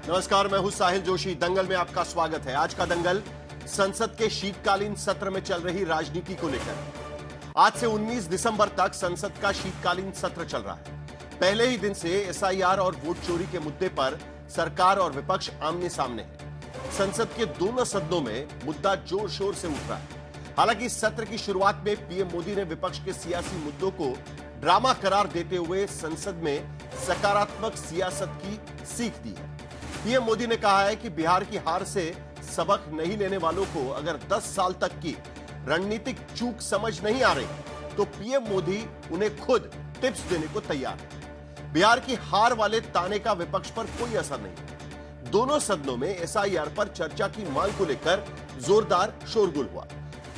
नमस्कार, मैं हूं साहिल जोशी। दंगल में आपका स्वागत है। आज का दंगल संसद के शीतकालीन सत्र में चल रही राजनीति को लेकर। आज से 19 दिसंबर तक संसद का शीतकालीन सत्र चल रहा है। पहले ही दिन से एसआईआर और वोट चोरी के मुद्दे पर सरकार और विपक्ष आमने सामने है। संसद के दोनों सदनों में मुद्दा जोर शोर से उठ रहा है। हालांकि सत्र की शुरुआत में पीएम मोदी ने विपक्ष के सियासी मुद्दों को ड्रामा करार देते हुए संसद में सकारात्मक सियासत की सीख दी है। पीएम मोदी ने कहा है कि बिहार की हार से सबक नहीं लेने वालों को अगर 10 साल तक की रणनीतिक चूक समझ नहीं आ रही तो पीएम मोदी उन्हें खुद टिप्स देने को तैयार है। बिहार की हार वाले ताने का विपक्ष पर कोई असर नहीं। दोनों सदनों में एसआईआर पर चर्चा की मांग को लेकर जोरदार शोरगुल हुआ।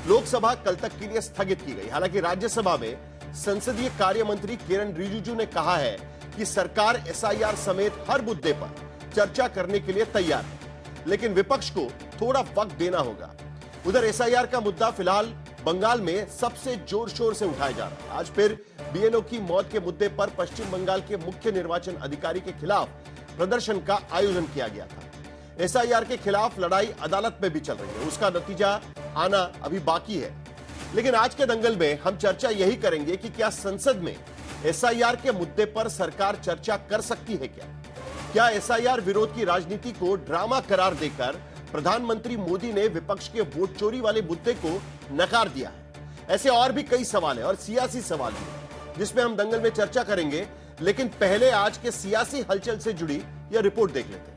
लोकसभा कल तक के लिए स्थगित की गई। हालांकि राज्यसभा में संसदीय कार्य मंत्री किरण रिजिजू ने कहा है कि सरकार एसआईआर समेत हर मुद्दे पर चर्चा करने के लिए तैयार है, लेकिन विपक्ष को थोड़ा वक्त देना होगा। उधर एसआईआर का मुद्दा फिलहाल बंगाल में सबसे जोर शोर से उठाया जा रहा है। आज फिर बीएलओ की मौत के मुद्दे पर पश्चिम बंगाल के मुख्य निर्वाचन अधिकारी के खिलाफ प्रदर्शन का आयोजन किया गया था। एसआईआर के खिलाफ लड़ाई अदालत में भी चल रही है, उसका नतीजा आना अभी बाकी है। लेकिन आज के दंगल में हम चर्चा यही करेंगे कि क्या संसद में एसआईआर के मुद्दे पर सरकार चर्चा कर सकती है। क्या एसआईआर विरोध की राजनीति को ड्रामा करार देकर प्रधानमंत्री मोदी ने विपक्ष के वोट चोरी वाले मुद्दे को नकार दिया है। ऐसे और भी कई सवाल हैं और सियासी सवाल भी हैं, जिसमें हम दंगल में चर्चा करेंगे। लेकिन पहले आज के सियासी हलचल से जुड़ी यह रिपोर्ट देख लेते हैं।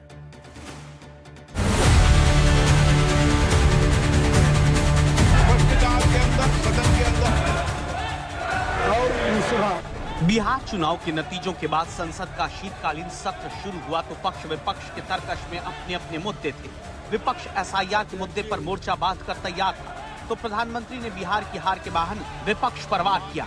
बिहार चुनाव के नतीजों के बाद संसद का शीतकालीन सत्र शुरू हुआ तो पक्ष विपक्ष के तर्कश में अपने अपने मुद्दे थे। विपक्ष एसआईआर के मुद्दे पर मोर्चा बांध कर तैयार था तो प्रधानमंत्री ने बिहार की हार के बहाने विपक्ष पर वार किया।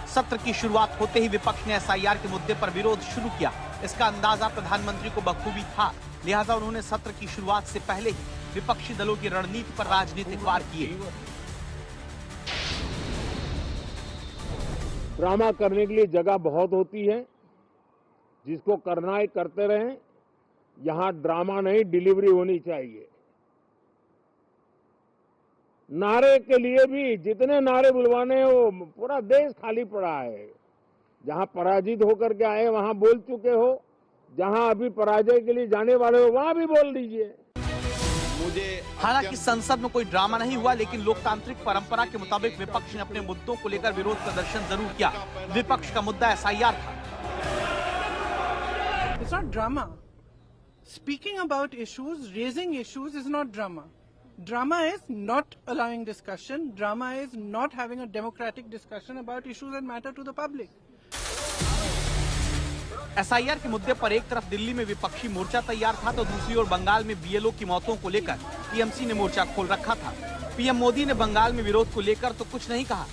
सत्र की शुरुआत होते ही विपक्ष ने एसआईआर के मुद्दे पर विरोध शुरू किया। इसका अंदाजा प्रधानमंत्री को बखूबी था, लिहाजा उन्होंने सत्र की शुरुआत से पहले ही विपक्षी दलों की रणनीति पर राजनीतिक वार किए। ड्रामा करने के लिए जगह बहुत होती है, जिसको करना है करते रहें। यहां ड्रामा नहीं, डिलीवरी होनी चाहिए। नारे के लिए भी जितने नारे बुलवाने हैं वो पूरा देश खाली पड़ा है। जहां पराजित होकर के आए वहां बोल चुके हो, जहां अभी पराजय के लिए जाने वाले हो वहां भी बोल दीजिए। हालांकि संसद में कोई ड्रामा नहीं हुआ, लेकिन लोकतांत्रिक परंपरा के मुताबिक विपक्ष ने अपने मुद्दों को लेकर विरोध प्रदर्शन जरूर किया। विपक्ष का मुद्दा एसआईआर था। It's not drama. Speaking about issues, raising issues is not drama. Drama is not allowing discussion. Drama is not having a democratic discussion about issues that matter to the public. SIR के मुद्दे पर एक तरफ दिल्ली में विपक्षी मोर्चा तैयार था तो दूसरी ओर बंगाल में बीएलओ की मौतों को लेकर टीएमसी ने मोर्चा खोल रखा था। पीएम मोदी ने बंगाल में विरोध को लेकर तो कुछ नहीं कहा,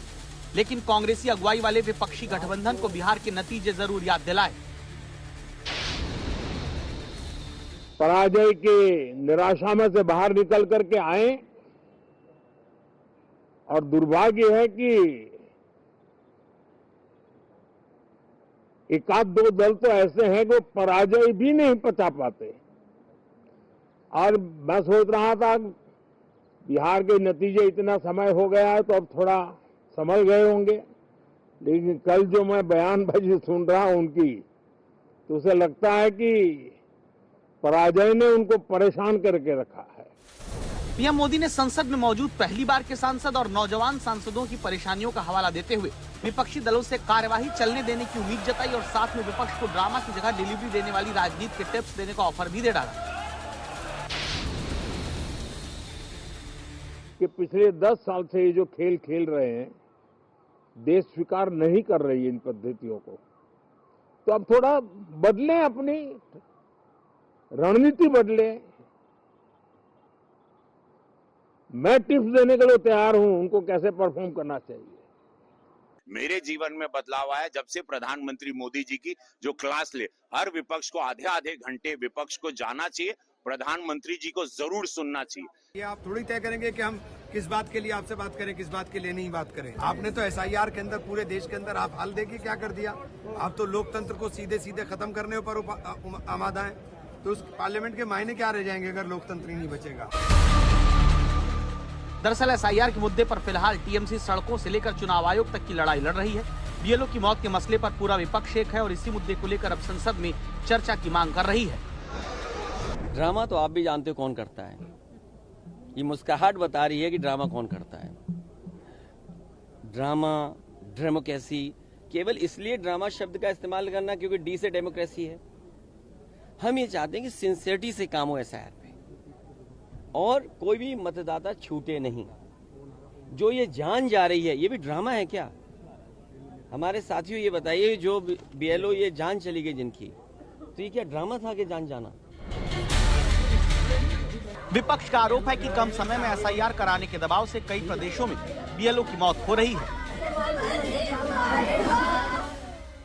लेकिन कांग्रेसी अगुवाई वाले विपक्षी गठबंधन को बिहार के नतीजे जरूर याद दिलाए। पराजय की निराशा में से बाहर निकल करके आए और दुर्भाग्य है कि एक आध दो दल तो ऐसे हैं जो पराजय भी नहीं पचा पाते। और मैं सोच रहा था बिहार के नतीजे इतना समय हो गया है तो अब थोड़ा समझ गए होंगे, लेकिन कल जो मैं बयानबाजी सुन रहा हूं उनकी, तो उसे लगता है कि पराजय ने उनको परेशान करके रखा है। पीएम मोदी ने संसद में मौजूद पहली बार के सांसद और नौजवान सांसदों की परेशानियों का हवाला देते हुए विपक्षी दलों से कार्यवाही चलने देने की उम्मीद जताई और साथ में विपक्ष को ड्रामा की जगह डिलीवरी देने वाली राजनीति के टिप्स देने का ऑफर भी दे डाला कि पिछले 10 साल से ये जो खेल खेल रहे हैं, देश स्वीकार नहीं कर रही है इन पद्धतियों को, तो अब थोड़ा बदलें, अपनी रणनीति बदले। मैं टिप्स देने के लिए तैयार हूं उनको कैसे परफॉर्म करना चाहिए। मेरे जीवन में बदलाव आया जब से प्रधानमंत्री मोदी जी की जो क्लास ले, हर विपक्ष को आधे आधे घंटे विपक्ष को जाना चाहिए, प्रधानमंत्री जी को जरूर सुनना चाहिए। ये आप थोड़ी तय करेंगे कि हम किस बात के लिए आपसे बात करें, किस बात के लिए नहीं बात करें। आपने तो SIR के अंदर पूरे देश के अंदर आप हाल देखिए क्या कर दिया। आप तो लोकतंत्र को सीधे सीधे खत्म करने पर आमादा है, तो उस पार्लियामेंट के मायने क्या रह जाएंगे अगर लोकतंत्र ही नहीं बचेगा। दरअसल SIR के मुद्दे पर फिलहाल TMC सड़कों से लेकर चुनाव आयोग तक की लड़ाई लड़ रही है। BLO की मौत के मसले पर पूरा विपक्ष एक है और इसी मुद्दे को लेकर अब संसद में चर्चा की मांग कर रही है। ड्रामा तो आप भी जानते हो कौन करता है। ये मुस्कुराहट बता रही है कि ड्रामा कौन करता है। ड्रामा, डेमोक्रेसी, केवल इसलिए ड्रामा शब्द का इस्तेमाल करना क्योंकि डी से डेमोक्रेसी है। हम ये चाहते हैं कि सिंसियरिटी से काम हो SIR पे और कोई भी मतदाता छूटे नहीं। जो ये जान जा रही है, ये भी ड्रामा है क्या? हमारे साथियों ये बताइए, जो BLO ये जान चली गई जिनकी, तो ये क्या ड्रामा था कि जान जाना? विपक्ष का आरोप है कि कम समय में SIR कराने के दबाव से कई प्रदेशों में BLO की मौत हो रही है।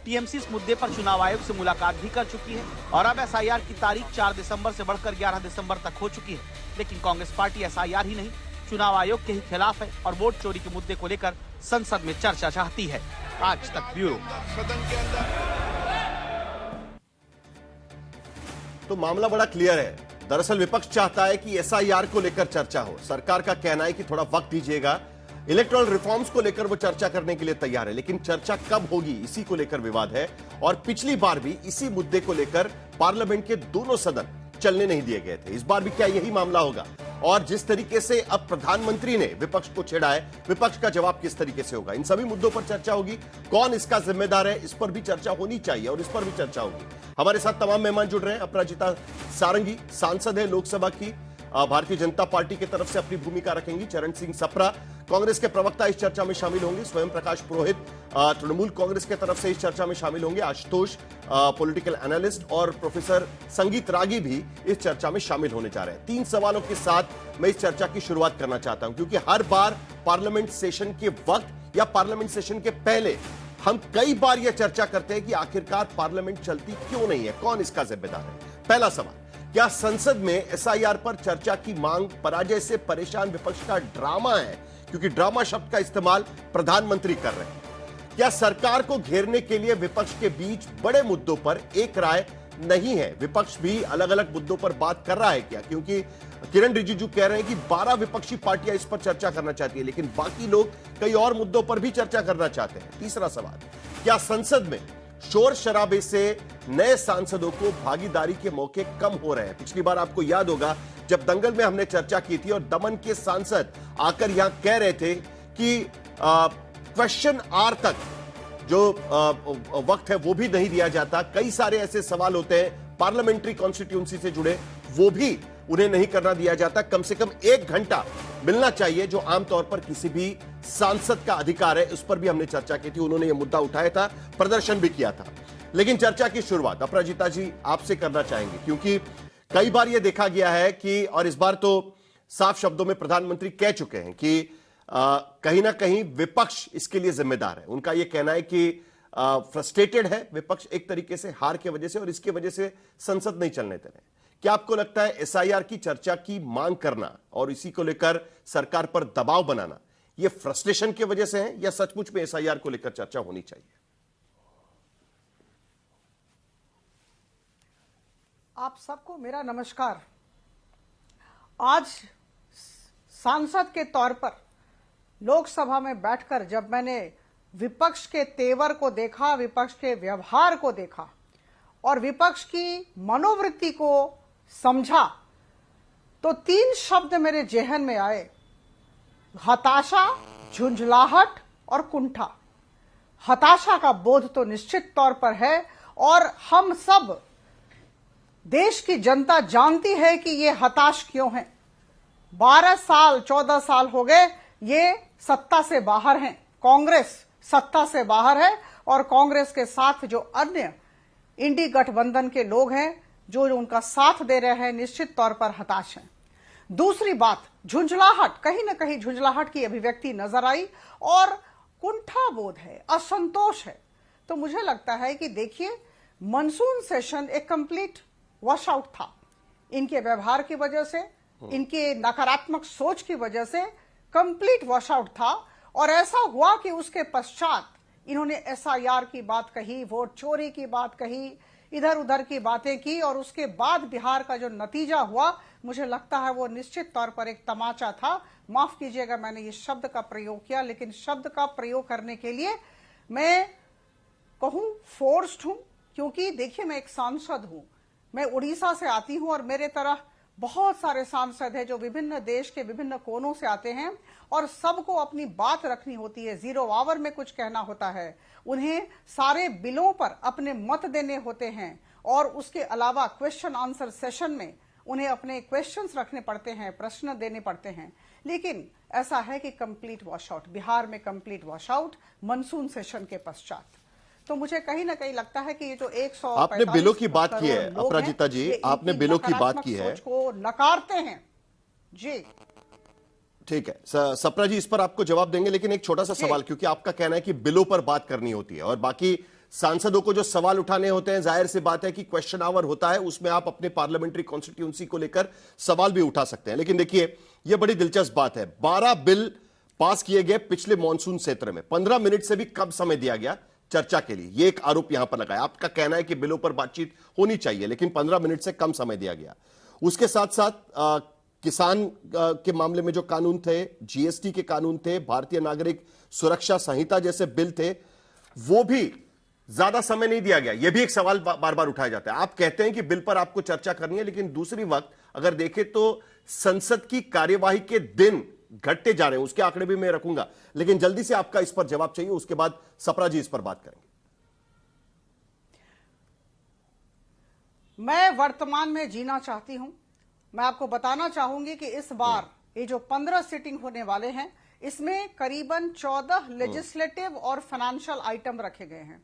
TMC इस मुद्दे पर चुनाव आयोग से मुलाकात भी कर चुकी है और अब SIR की तारीख 4 दिसंबर से बढ़कर 11 दिसंबर तक हो चुकी है। लेकिन कांग्रेस पार्टी SIR ही नहीं, चुनाव आयोग के ही खिलाफ है और वोट चोरी के मुद्दे को लेकर संसद में चर्चा चाहती है। आज तक ब्यूरो। तो मामला बड़ा क्लियर है। दरअसल विपक्ष चाहता है कि SIR को लेकर चर्चा हो। सरकार का कहना है कि थोड़ा वक्त दीजिएगा। इलेक्टोरल रिफॉर्म्स को लेकर वो चर्चा करने के लिए तैयार है, लेकिन चर्चा कब होगी इसी को लेकर विवाद है। और पिछली बार भी इसी मुद्दे को लेकर पार्लियामेंट के दोनों सदन चलने नहीं दिए गए थे। इस बार भी क्या यही मामला होगा? और जिस तरीके से अब प्रधानमंत्री ने विपक्ष को छेड़ा है, विपक्ष का जवाब किस तरीके से होगा? इन सभी मुद्दों पर चर्चा होगी। कौन इसका जिम्मेदार है, इस पर भी चर्चा होनी चाहिए और इस पर भी चर्चा होगी। हमारे साथ तमाम मेहमान जुड़ रहे हैं। अपराजिता सारंगी सांसद है लोकसभा की, भारतीय जनता पार्टी की तरफ से अपनी भूमिका रखेंगी। चरण सिंह सप्रा कांग्रेस के प्रवक्ता इस चर्चा में शामिल होंगे। स्वयं प्रकाश पुरोहित तृणमूल कांग्रेस की तरफ से इस चर्चा में शामिल होंगे। आशुतोष पॉलिटिकल एनालिस्ट और प्रोफेसर संगीत रागी भी इस चर्चा में शामिल होने जा रहे हैं। 3 सवालों के साथ मैं इस चर्चा की शुरुआत करना चाहता हूं, क्योंकि हर बार पार्लियामेंट सेशन के वक्त या पार्लियामेंट सेशन के पहले हम कई बार यह चर्चा करते हैं कि आखिरकार पार्लियामेंट चलती क्यों नहीं है, कौन इसका जिम्मेदार है। पहला सवाल, क्या संसद में SIR पर चर्चा की मांग पराजय से परेशान विपक्ष का ड्रामा है? क्योंकि ड्रामा शब्द का इस्तेमाल प्रधानमंत्री कर रहे हैं। क्या सरकार को घेरने के लिए विपक्ष के बीच बड़े मुद्दों पर एक राय नहीं है? विपक्ष भी अलग अलग मुद्दों पर बात कर रहा है क्या? क्योंकि किरण रिजिजू कह रहे हैं कि 12 विपक्षी पार्टियां इस पर चर्चा करना चाहती है, लेकिन बाकी लोग कई और मुद्दों पर भी चर्चा करना चाहते हैं। तीसरा सवाल, क्या संसद में शोर शराबे से नए सांसदों को भागीदारी के मौके कम हो रहे हैं? पिछली बार आपको याद होगा जब दंगल में हमने चर्चा की थी और दमन के सांसद आकर यहां कह रहे थे कि क्वेश्चन आवर तक जो वक्त है वो भी नहीं दिया जाता। कई सारे ऐसे सवाल होते हैं पार्लियामेंट्री कॉन्स्टिट्यूंसी से जुड़े, वो भी उन्हें नहीं करना दिया जाता। कम से कम 1 घंटा मिलना चाहिए, जो आमतौर पर किसी भी सांसद का अधिकार है। उस पर भी हमने चर्चा की थी, उन्होंने यह मुद्दा उठाया था, प्रदर्शन भी किया था। लेकिन चर्चा की शुरुआत अपराजिता जी आपसे करना चाहेंगे, क्योंकि कई बार यह देखा गया है कि, और इस बार तो साफ शब्दों में प्रधानमंत्री कह चुके हैं कि कहीं ना कहीं विपक्ष इसके लिए जिम्मेदार है। उनका यह कहना है कि फ्रस्ट्रेटेड है विपक्ष एक तरीके से हार की वजह से, और इसकी वजह से संसद नहीं चलने दे रहे। क्या आपको लगता है SIR की चर्चा की मांग करना और इसी को लेकर सरकार पर दबाव बनाना, यह फ्रस्ट्रेशन की वजह से है या सचमुच में SIR को लेकर चर्चा होनी चाहिए? आप सबको मेरा नमस्कार। आज सांसद के तौर पर लोकसभा में बैठकर जब मैंने विपक्ष के तेवर को देखा, विपक्ष के व्यवहार को देखा और विपक्ष की मनोवृत्ति को समझा, तो 3 शब्द मेरे जेहन में आए: हताशा, झुंझलाहट और कुंठा। हताशा का बोध तो निश्चित तौर पर है और हम सब देश की जनता जानती है कि ये हताश क्यों हैं। 12 साल 14 साल हो गए ये सत्ता से बाहर हैं, कांग्रेस सत्ता से बाहर है और कांग्रेस के साथ जो अन्य इंडी गठबंधन के लोग हैं जो उनका साथ दे रहे हैं, निश्चित तौर पर हताश हैं। दूसरी बात, झुंझलाहट, कहीं ना कहीं झुंझलाहट की अभिव्यक्ति नजर आई और कुंठा बोध है, असंतोष है। तो मुझे लगता है कि देखिए, मानसून सेशन एक कंप्लीट वॉश आउट था। इनके व्यवहार की वजह से, इनके नकारात्मक सोच की वजह से कंप्लीट वॉश आउट था। और ऐसा हुआ कि उसके पश्चात इन्होंने एसआईआर की बात कही, वोट चोरी की बात कही, इधर उधर की बातें की, और उसके बाद बिहार का जो नतीजा हुआ, मुझे लगता है वो निश्चित तौर पर एक तमाचा था। माफ कीजिएगा मैंने ये शब्द का प्रयोग किया, लेकिन शब्द का प्रयोग करने के लिए मैं कहूं फोर्स्ड हूं, क्योंकि देखिए मैं एक सांसद हूं, मैं उड़ीसा से आती हूं और मेरे तरह बहुत सारे सांसद हैं जो विभिन्न देश के विभिन्न कोनों से आते हैं और सबको अपनी बात रखनी होती है, जीरो आवर में कुछ कहना होता है, उन्हें सारे बिलों पर अपने मत देने होते हैं, और उसके अलावा क्वेश्चन आंसर सेशन में उन्हें अपने क्वेश्चंस रखने पड़ते हैं, प्रश्न देने पड़ते हैं। लेकिन ऐसा है कि कंप्लीट वॉश आउट, बिहार में complete wash out monsoon session के पश्चात। तो मुझे कहीं ना कहीं लगता है कि ये जो 100 आपने बिलों की बात की है अपराजिता जी, आपने बिलों की बात की है, को नकारते हैं जी। ठीक है सप्रा जी, इस पर आपको जवाब देंगे, लेकिन एक छोटा सा सवाल, क्योंकि आपका कहना है कि बिलों पर बात करनी होती है और बाकी सांसदों को जो सवाल उठाने होते हैं, जाहिर सी बात है कि क्वेश्चन आवर होता है, उसमें आप अपने पार्लियामेंट्री कॉन्स्टिट्यूंसी को लेकर सवाल भी उठा सकते हैं। लेकिन देखिए यह बड़ी दिलचस्प बात है, 12 बिल पास किए गए पिछले मॉनसून सत्र में, 15 मिनट से भी कम समय दिया गया चर्चा के लिए, यह एक आरोप यहां पर लगाया। आपका कहना है कि बिलों पर बातचीत होनी चाहिए, लेकिन 15 मिनट से कम समय दिया गया। उसके साथ साथ किसान के मामले में जो कानून थे, जीएसटी के कानून थे, भारतीय नागरिक सुरक्षा संहिता जैसे बिल थे, वो भी ज्यादा समय नहीं दिया गया। यह भी एक सवाल बार बार उठाया जाता है। आप कहते हैं कि बिल पर आपको चर्चा करनी है, लेकिन दूसरी वक्त अगर देखें तो संसद की कार्यवाही के दिन घटते जा रहे हैं, उसके आंकड़े भी मैं रखूंगा, लेकिन जल्दी से आपका इस पर जवाब चाहिए, उसके बाद सप्रा जी इस पर बात करेंगे। मैं वर्तमान में जीना चाहती हूं। मैं आपको बताना चाहूंगी कि इस बार ये जो 15 सिटिंग होने वाले हैं, इसमें करीबन 14 लेजिस्लेटिव और फाइनेंशियल आइटम रखे गए हैं।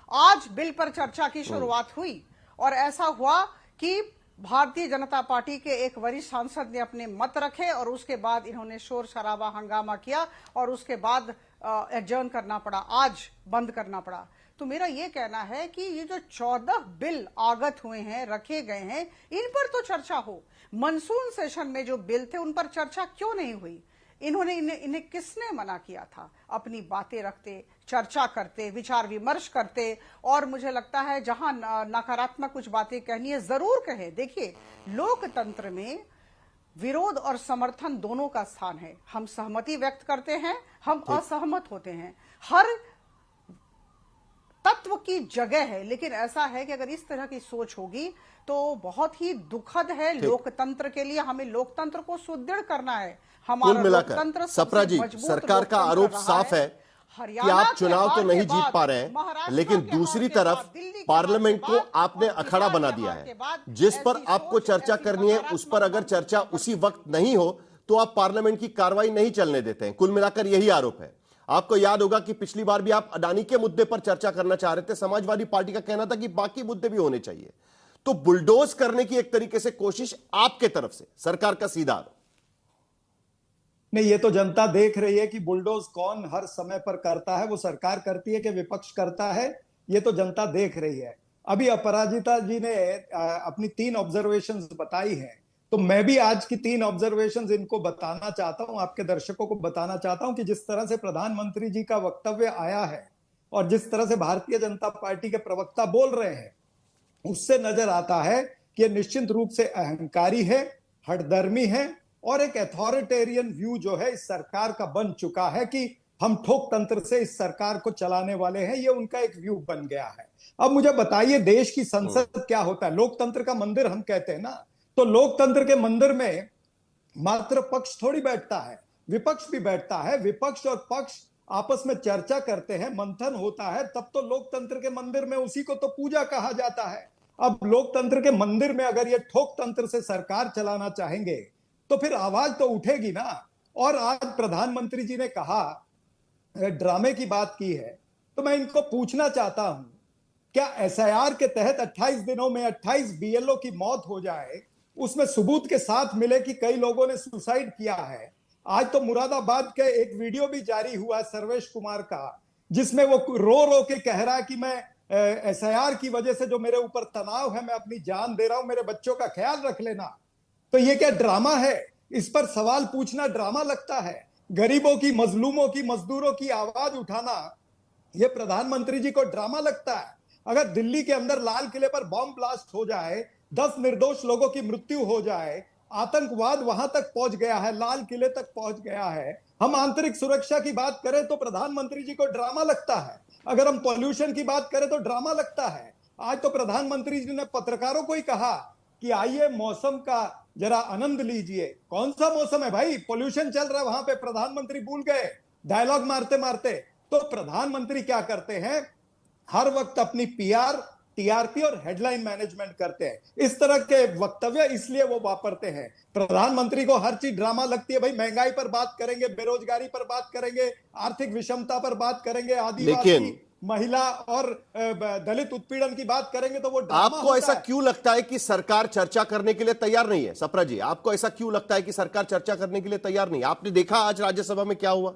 आज बिल पर चर्चा की शुरुआत हुई और ऐसा हुआ कि भारतीय जनता पार्टी के एक वरिष्ठ सांसद ने अपने मत रखे और उसके बाद इन्होंने शोर शराबा हंगामा किया और उसके बाद एडजर्न करना पड़ा, आज बंद करना पड़ा। तो मेरा यह कहना है कि ये जो 14 बिल आगत हुए हैं, रखे गए हैं, इन पर तो चर्चा हो। मानसून सेशन में जो बिल थे उन पर चर्चा क्यों नहीं हुई? इन्हें किसने मना किया था? अपनी बातें रखते, चर्चा करते, विचार विमर्श करते, और मुझे लगता है जहां नकारात्मक कुछ बातें कहनी है जरूर कहे। देखिए, लोकतंत्र में विरोध और समर्थन दोनों का स्थान है। हम सहमति व्यक्त करते हैं, हम असहमत होते हैं, हर तत्व की जगह है। लेकिन ऐसा है कि अगर इस तरह की सोच होगी तो बहुत ही दुखद है लोकतंत्र के लिए। हमें लोकतंत्र को सुदृढ़ करना है। कुल मिलाकर सप्रा जी, सरकार का आरोप साफ है कि आप चुनाव तो नहीं जीत पा रहे हैं, लेकिन दूसरी तरफ पार्लियामेंट को आपने अखाड़ा बना दिया है। जिस पर आपको चर्चा करनी है उस पर अगर चर्चा उसी वक्त नहीं हो तो आप पार्लियामेंट की कार्रवाई नहीं चलने देते हैं। कुल मिलाकर यही आरोप है। आपको याद होगा कि पिछली बार भी आप अडानी के मुद्दे पर चर्चा करना चाह रहे थे, समाजवादी पार्टी का कहना था कि बाकी मुद्दे भी होने चाहिए। तो बुलडोज करने की एक तरीके से कोशिश आपके तरफ से, सरकार का सीधा आरोप। नहीं, ये तो जनता देख रही है कि बुलडोज कौन हर समय पर करता है, वो सरकार करती है कि विपक्ष करता है, ये तो जनता देख रही है। अभी अपराजिता जी ने अपनी 3 ऑब्जर्वेशंस बताई हैं, तो मैं भी आज की 3 ऑब्जर्वेशंस इनको बताना चाहता हूं, आपके दर्शकों को बताना चाहता हूं कि जिस तरह से प्रधानमंत्री जी का वक्तव्य आया है और जिस तरह से भारतीय जनता पार्टी के प्रवक्ता बोल रहे हैं, उससे नजर आता है कि निश्चित रूप से अहंकारी है, हठधर्मी है और एक अथॉरिटेरियन व्यू जो है इस सरकार का बन चुका है कि हम ठोक तंत्र से इस सरकार को चलाने वाले हैं, ये उनका एक व्यू बन गया है। अब मुझे बताइए, देश की संसद क्या होता है? लोकतंत्र का मंदिर हम कहते हैं ना, तो लोकतंत्र के मंदिर में मात्र पक्ष थोड़ी बैठता है, विपक्ष भी बैठता है। विपक्ष और पक्ष आपस में चर्चा करते हैं, मंथन होता है, तब तो लोकतंत्र के मंदिर में उसी को तो पूजा कहा जाता है। अब लोकतंत्र के मंदिर में अगर ये ठोक तंत्र से सरकार चलाना चाहेंगे तो फिर आवाज तो उठेगी ना। और आज प्रधानमंत्री जी ने कहा, ड्रामे की बात की है, तो मैं इनको पूछना चाहता हूं, क्या एसआईआर के तहत 28 दिनों में 28 बीएलओ की मौत हो जाए, उसमें सबूत के साथ मिले कि कई लोगों ने सुसाइड किया है? आज तो मुरादाबाद के एक वीडियो भी जारी हुआ है सर्वेश कुमार का, जिसमें वो रो रो के कह रहा है कि मैं एसआईआर की वजह से जो मेरे ऊपर तनाव है, मैं अपनी जान दे रहा हूं, मेरे बच्चों का ख्याल रख लेना। तो ये क्या ड्रामा है? इस पर सवाल पूछना ड्रामा लगता है? गरीबों की, मजलूमों की, मजदूरों की आवाज उठाना ये प्रधानमंत्री जी को ड्रामा लगता है? अगर दिल्ली के अंदर लाल किले पर बॉम्ब ब्लास्ट हो जाए, 10 निर्दोष लोगों की मृत्यु हो जाए, आतंकवाद वहां तक पहुंच गया है, लाल किले तक पहुंच गया है, हम आंतरिक सुरक्षा की बात करें तो प्रधानमंत्री जी को ड्रामा लगता है। अगर हम पॉल्यूशन की बात करें तो ड्रामा लगता है। आज तो प्रधानमंत्री जी ने पत्रकारों को ही कहा कि आइए मौसम का जरा आनंद लीजिए। कौन सा मौसम है भाई? पॉल्यूशन चल रहा है वहां पे, प्रधानमंत्री भूल गए डायलॉग मारते मारते। तो प्रधानमंत्री क्या करते हैं? हर वक्त अपनी पीआर, टीआरपी और हेडलाइन मैनेजमेंट करते हैं। इस तरह के वक्तव्य इसलिए वो वापरते हैं। प्रधानमंत्री को हर चीज ड्रामा लगती है भाई। महंगाई पर बात करेंगे, बेरोजगारी पर बात करेंगे, आर्थिक विषमता पर बात करेंगे, आदिवासी, महिला और दलित उत्पीड़न की बात करेंगे तो वो आपको ऐसा क्यों लगता है कि सरकार चर्चा करने के लिए तैयार नहीं है? सप्रा जी, आपको ऐसा क्यों लगता है कि सरकार चर्चा करने के लिए तैयार नहीं है? आपने देखा आज राज्यसभा में क्या हुआ।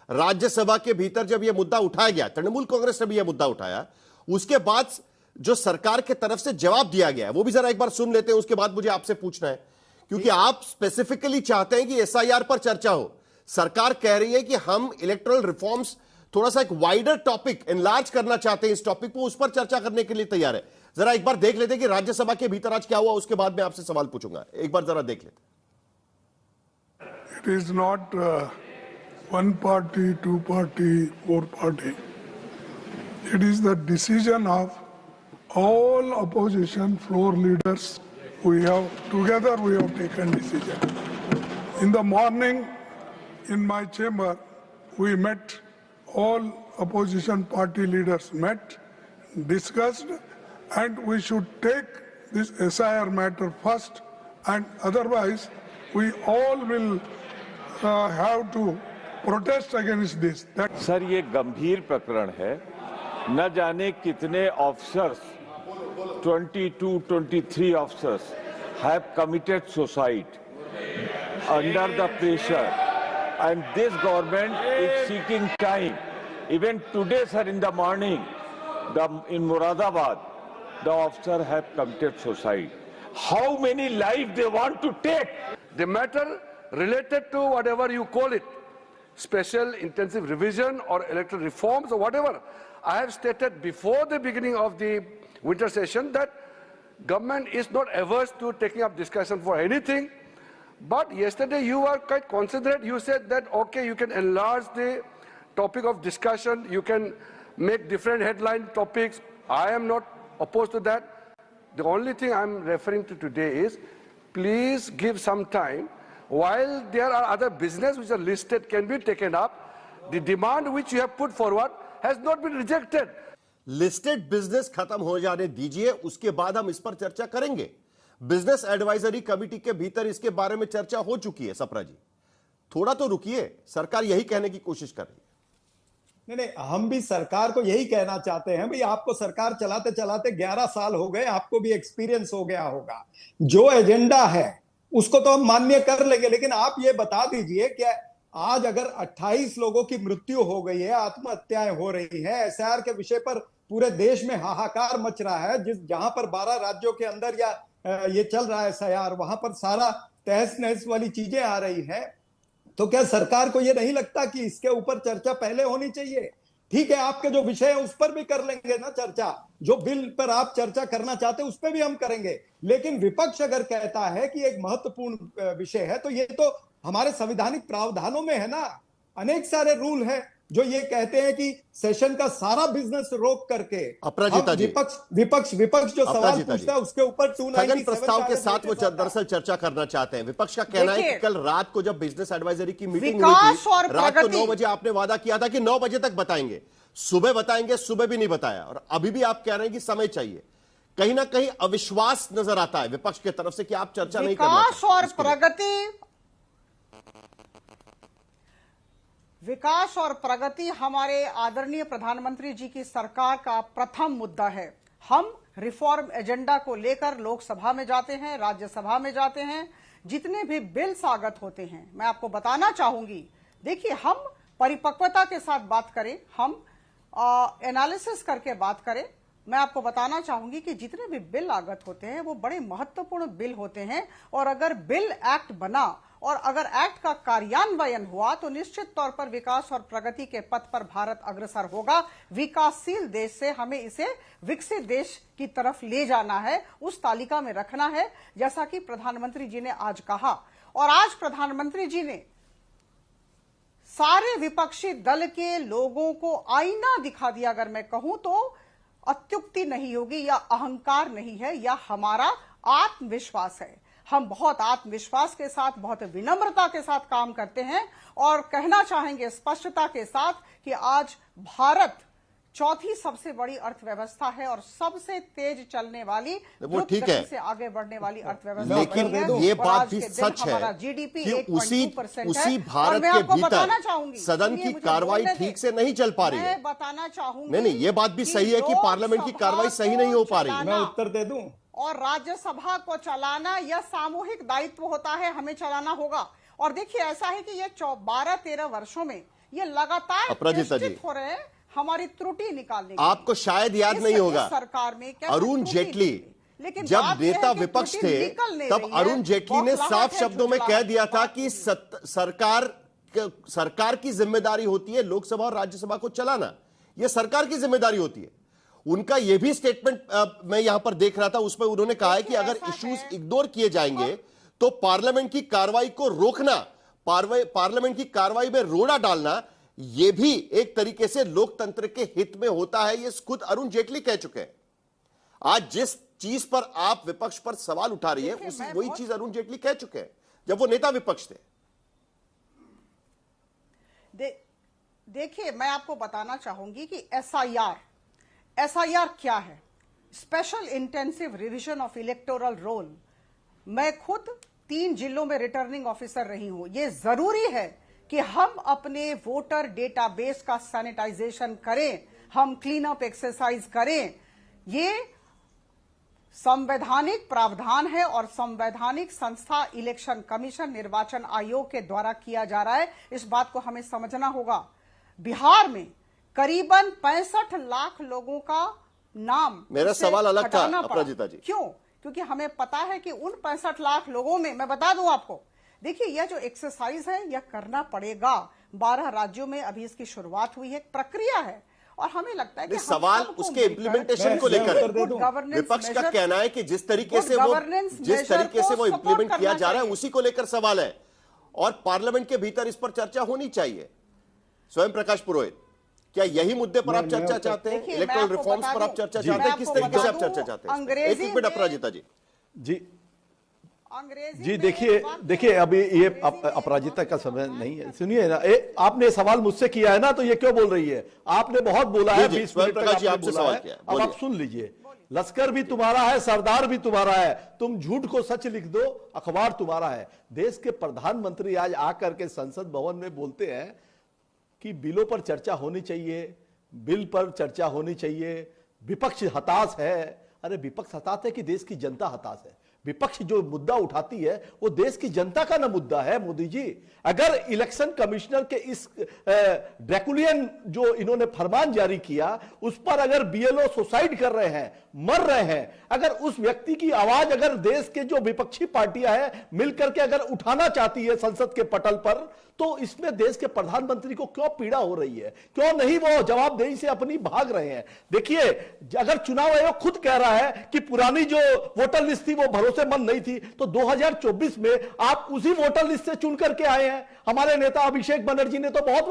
राज्यसभा के भीतर जब यह मुद्दा उठाया गया, तृणमूल कांग्रेस ने भी यह मुद्दा उठाया, उसके बाद जो सरकार के तरफ से जवाब दिया गया है वो भी जरा एक बार सुन लेते हैं, उसके बाद मुझे आपसे पूछना है, क्योंकि आप स्पेसिफिकली चाहते हैं कि एसआईआर पर चर्चा हो। सरकार कह रही है कि हम इलेक्टोरल रिफॉर्म्स, थोड़ा सा एक वाइडर टॉपिक एनलार्ज करना चाहते हैं, इस टॉपिक को, उस पर चर्चा करने के लिए तैयार है। जरा एक बार देख लेते हैं कि राज्यसभा के भीतर आज क्या हुआ, उसके बाद मैं आपसे सवाल पूछूंगा। एक बार जरा देख लेते हैं। It is not one party, 2 party, 4 party. It is the decision of all opposition floor leaders. We have taken decision. In the morning, in my chamber, we met, all opposition party leaders met, discussed, and we should take this SIR matter first, and otherwise we all will have to protest against this. Sir, ये गंभीर प्रकरण है। न जाने कितने officers, 22-23 officers have committed suicide under the pressure, and this government is seeking time. Even today, sir, in the morning, in Moradabad, the officer have committed suicide. How many lives they want to take? The matter related to whatever you call it, special intensive revision or electoral reforms or whatever, I have stated before the beginning of the winter session that government is not averse to taking up discussion for anything. But yesterday you were quite considerate. You said that, okay, you can enlarge the topic of discussion, you can make different headline topics. I am not opposed to that. The only thing I am referring to today is, please give some time. While there are other business which are listed can be taken up, the demand which you have put forward has not been rejected. Listed business खत्म हो जाने दीजिए, उसके बाद हम इस पर चर्चा करेंगे। बिजनेस एडवाइजरी कमेटी के भीतर इसके बारे में चर्चा हो चुकी है। सप्रा जी, थोड़ा तो रुकिए, सरकार यही कहने की कोशिश कर रही है। नहीं, हम भी सरकार को यही कहना चाहते हैं भाई, आपको सरकार चलाते चलाते 11 साल हो गए, आपको भी एक्सपीरियंस हो गया होगा। जो एजेंडा है उसको तो हम मान्य कर लेंगे, लेकिन आप ये बता दीजिए कि आज अगर 28 लोगों की मृत्यु हो गई है, आत्महत्याएं हो रही है, एसआईआर के विषय पर पूरे देश में हाहाकार मच रहा है, जहां पर 12 राज्यों के अंदर या ये चल रहा है एसआईआर, वहां पर सारा तहस नहस वाली चीजें आ रही है, तो क्या सरकार को ये नहीं लगता कि इसके ऊपर चर्चा पहले होनी चाहिए? ठीक है, आपके जो विषय है उस पर भी कर लेंगे ना चर्चा, जो बिल पर आप चर्चा करना चाहते हैं उस पर भी हम करेंगे, लेकिन विपक्ष अगर कहता है कि एक महत्वपूर्ण विषय है, तो ये तो हमारे संवैधानिक प्रावधानों में है ना। अनेक सारे रूल हैं जो ये कहते हैं कि सेशन का सारा बिजनेस रोक करके विपक्ष जो सवाल पूछता है उसके ऊपर 297 प्रस्ताव के साथ वो दरअसल चर्चा करना चाहते हैं। विपक्ष का कहना है कि कल रात को जब बिजनेस एडवाइजरी की मीटिंग हुई थी, रात को 9 बजे आपने वादा किया था कि 9 बजे तक बताएंगे, सुबह बताएंगे, सुबह भी नहीं बताया, और अभी भी आप कह रहे हैं कि समय चाहिए। कहीं ना कहीं अविश्वास नजर आता है विपक्ष की तरफ से कि आप चर्चा नहीं करना चाहते। विकास और प्रगति हमारे आदरणीय प्रधानमंत्री जी की सरकार का प्रथम मुद्दा है। हम रिफॉर्म एजेंडा को लेकर लोकसभा में जाते हैं, राज्यसभा में जाते हैं, जितने भी बिल स्वागत होते हैं। मैं आपको बताना चाहूंगी, देखिए, हम परिपक्वता के साथ बात करें, हम एनालिसिस करके बात करें, मैं आपको बताना चाहूंगी कि जितने भी बिल आगत होते हैं वो बड़े महत्वपूर्ण बिल होते हैं, और अगर बिल एक्ट बना और अगर एक्ट का कार्यान्वयन हुआ तो निश्चित तौर पर विकास और प्रगति के पथ पर भारत अग्रसर होगा। विकासशील देश से हमें इसे विकसित देश की तरफ ले जाना है, उस तालिका में रखना है, जैसा कि प्रधानमंत्री जी ने आज कहा। और आज प्रधानमंत्री जी ने सारे विपक्षी दल के लोगों को आईना दिखा दिया। अगर मैं कहूं तो अत्युक्ति नहीं होगी, या अहंकार नहीं है, या हमारा आत्मविश्वास है। हम बहुत आत्मविश्वास के साथ, बहुत विनम्रता के साथ काम करते हैं, और कहना चाहेंगे स्पष्टता के साथ कि आज भारत चौथी सबसे बड़ी अर्थव्यवस्था है और सबसे तेज चलने वाली, वो ठीक है, से आगे बढ़ने वाली अर्थव्यवस्था। लेकिन ये बात भी सच है जीडीपी कि उसी भारत के भीतर सदन की कार्रवाई ठीक से नहीं चल पा रही है। मैं बताना चाहूंगी, नहीं, ये बात भी सही है कि पार्लियामेंट की कार्रवाई सही नहीं हो पा रही। मैं उत्तर दे दूं। और राज्यसभा को चलाना यह सामूहिक दायित्व होता है, हमें चलाना होगा। और देखिए, ऐसा है कि ये 12-13 वर्षों में ये लगातार हो रहे हैं हमारी त्रुटि निकालने की। आपको शायद याद नहीं होगा, सरकार में अरुण जेटली जब नेता विपक्ष थे तब अरुण जेटली ने साफ शब्दों में कह दिया था कि सरकार की जिम्मेदारी होती है लोकसभा और राज्यसभा को चलाना, यह सरकार की जिम्मेदारी होती है। उनका यह भी स्टेटमेंट मैं यहां पर देख रहा था, उसमें उन्होंने कहा है कि अगर इश्यूज इग्नोर किए जाएंगे तो पार्लियामेंट की कार्रवाई को रोकना, पार्लियामेंट की कार्रवाई में रोड़ा डालना, यह भी एक तरीके से लोकतंत्र के हित में होता है। यह खुद अरुण जेटली कह चुके हैं। आज जिस चीज पर आप विपक्ष पर सवाल उठा रही है, उसी वही चीज अरुण जेटली कह चुके हैं जब वो नेता विपक्ष थे। देखिए, मैं आपको बताना चाहूंगी कि एसआईआर क्या है, special intensive revision of electoral roll. मैं खुद 3 जिलों में रिटर्निंग ऑफिसर रही हूं। यह जरूरी है कि हम अपने वोटर डेटाबेस का सैनिटाइजेशन करें, हम क्लीन अप एक्सरसाइज करें। ये संवैधानिक प्रावधान है और संवैधानिक संस्था इलेक्शन कमीशन, निर्वाचन आयोग के द्वारा किया जा रहा है। इस बात को हमें समझना होगा। बिहार में करीबन 65 लाख लोगों का नाम, मेरा सवाल अलग था अपराजिता जी। क्यों? क्योंकि हमें पता है कि उन 65 लाख लोगों में, मैं बता दूं आपको, देखिए यह जो एक्सरसाइज है यह करना पड़ेगा। 12 राज्यों में अभी इसकी शुरुआत हुई है, प्रक्रिया है, और हमें लगता है कि सवाल उसके इम्प्लीमेंटेशन को लेकर विपक्ष का कहना है कि जिस तरीके से वो इम्प्लीमेंट किया जा रहा है उसी को लेकर सवाल है, और पार्लियामेंट के भीतर इस पर चर्चा होनी चाहिए। स्वयं प्रकाश पुरोहित, क्या यही मुद्दे पर आप चर्चा चाहते हैं? इलेक्टोरल रिफॉर्म्स पर आप चर्चा चाहते हैं? किस तरीके से आप चर्चा चाहते हैं? एक मिनट अपराजिता जी। जी देखिए अभी ये अपराजिता का समय नहीं है। सुनिए ना, आपने सवाल मुझसे किया है ना, तो ये क्यों बोल रही है? आपने बहुत बोला है, 20 मिनट तक आपने बोला है। अब आप सुन लीजिए, लश्कर भी तुम्हारा है, सरदार भी तुम्हारा है, तुम झूठ को सच लिख दो, अखबार तुम्हारा है। देश के प्रधानमंत्री आज आकर के संसद भवन में बोलते हैं कि बिलों पर चर्चा होनी चाहिए, बिल पर चर्चा होनी चाहिए, विपक्ष हताश है। अरे विपक्ष हताश है कि देश की जनता हताश है? विपक्ष जो मुद्दा उठाती है वो देश की जनता का ना मुद्दा है मोदी जी। अगर इलेक्शन कमिश्नर के इस ड्रैकुलियन जो इन्होंने फरमान जारी किया, उस पर अगर बीएलओ सुसाइड कर रहे हैं, मर रहे हैं, अगर उस व्यक्ति की आवाज अगर देश के जो विपक्षी पार्टियां हैं मिलकर के अगर उठाना चाहती है संसद के पटल पर, तो इसमें देश के प्रधानमंत्री को क्यों पीड़ा हो रही है? क्यों नहीं वो जवाबदेही से अपनी भाग रहे हैं? देखिए, अगर चुनाव आयोग खुद कह रहा है कि पुरानी जो वोटर लिस्ट थी वो भरोसेमंद नहीं थी, तो 2024 में आप उसी वोटर लिस्ट से चुन करके आए हैं। हमारे नेता अभिषेक बनर्जी ने तो बहुत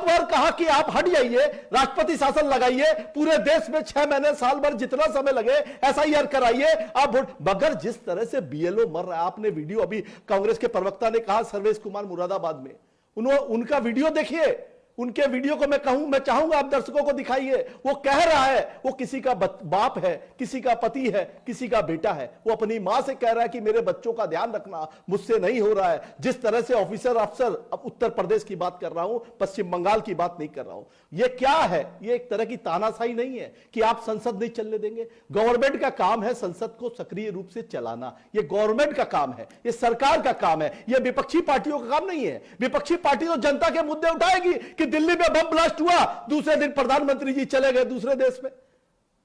बार कहा कि आप हट जाइए, राष्ट्रपति शासन लगाइए, पूरे देश में 6 महीने साल भर जितना समय लगे एसआईआर कराइए आप वोट। मगर जिस तरह से बीएलओ मर रहा है, आपने वीडियो अभी कांग्रेस के प्रवक्ता ने कहा, सर्वेश कुमार मुरादाबाद में, उनका वीडियो देखिए, उनके वीडियो को मैं चाहूंगा आप दर्शकों को दिखाइए। वो कह रहा है वो किसी का बाप है, किसी का पति है, किसी का बेटा है, वो अपनी मां से कह रहा है कि मेरे बच्चों का ध्यान रखना, मुझसे नहीं हो रहा है। जिस तरह से ऑफिसर अफसर, अब उत्तर प्रदेश की बात कर रहा हूं, पश्चिम बंगाल की बात नहीं कर रहा हूं। ये क्या है? ये एक तरह की तानाशाही नहीं है कि आप संसद नहीं चलने देंगे? गवर्नमेंट का काम है संसद को सक्रिय रूप से चलाना, ये गवर्नमेंट का काम है, ये सरकार का काम है, ये विपक्षी पार्टियों का काम नहीं है। विपक्षी पार्टी तो जनता के मुद्दे उठाएगी कि दिल्ली में बम ब्लास्ट हुआ, दूसरे दिन प्रधानमंत्री जी चले गए दूसरे देश में।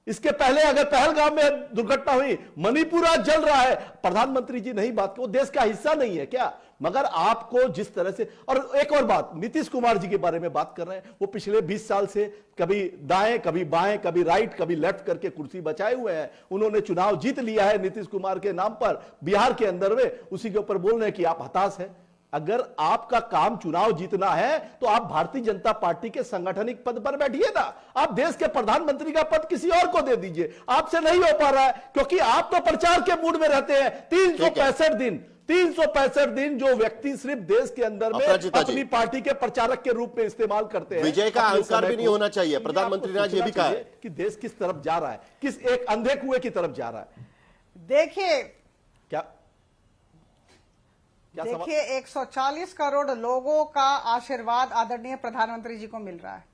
इसके पहले अगर पहलगाम में दुर्घटना हुई, मणिपुर आज जल रहा है, प्रधानमंत्री जी नहीं बात, वो देश का हिस्सा नहीं है क्या? मगर आपको जिस तरह से, और एक और बात, नीतीश कुमार जी के बारे में बात कर रहे हैं, वो पिछले 20 साल से कभी दाएं कभी बाएं कभी राइट कभी लेफ्ट करके कुर्सी बचाए हुए हैं। उन्होंने चुनाव जीत लिया है नीतीश कुमार के नाम पर बिहार के अंदर में, उसी के ऊपर बोल रहे हैं कि आप हताश हैं। अगर आपका काम चुनाव जीतना है तो आप भारतीय जनता पार्टी के सांगठनिक पद पर बैठिए ना, आप देश के प्रधानमंत्री का पद किसी और को दे दीजिए। आपसे नहीं हो पा रहा है क्योंकि आप तो प्रचार के मूड में रहते हैं। 365 दिन जो व्यक्ति सिर्फ देश के अंदर में अपनी पार्टी के प्रचारक के रूप में इस्तेमाल करते हैं, विजय का अहंकार भी नहीं होना चाहिए। प्रधानमंत्री ने आज ये भी कहा है कि देश किस तरफ जा रहा है, किस एक अंधे कुएं की तरफ जा रहा है। देखिए 140 करोड़ लोगों का आशीर्वाद आदरणीय प्रधानमंत्री जी को मिल रहा है।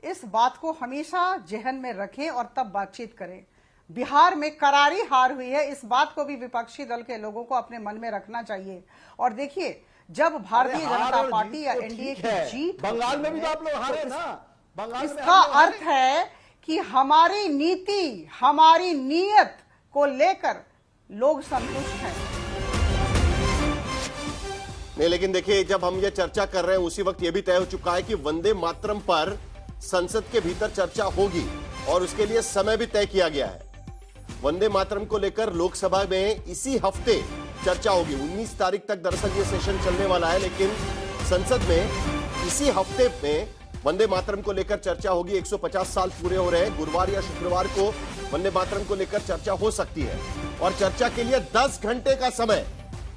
इस बात को हमेशा जहन में रखें और तब बातचीत करें। बिहार में करारी हार हुई है, इस बात को भी विपक्षी दल के लोगों को अपने मन में रखना चाहिए। और देखिए, जब भारतीय जनता पार्टी या एनडीए की जीत, बंगाल में भी तो आप लोग हारे ना, बंगाल इसका अर्थ है कि हमारी नीति, हमारी नीयत को लेकर लोग संतुष्ट हैं। नहीं, लेकिन देखिए, जब हम ये चर्चा कर रहे हैं उसी वक्त ये भी तय हो चुका है कि वंदे मातरम पर संसद के भीतर चर्चा होगी और उसके लिए समय भी तय किया गया है। वंदे मातरम को लेकर लोकसभा में इसी हफ्ते चर्चा होगी। 19 तारीख तक दरअसल ये सेशन चलने वाला है, लेकिन संसद में इसी हफ्ते में वंदे मातरम को लेकर चर्चा होगी। 150 साल पूरे हो रहे हैं, गुरुवार या शुक्रवार को वंदे मातरम को लेकर चर्चा हो सकती है और चर्चा के लिए 10 घंटे का समय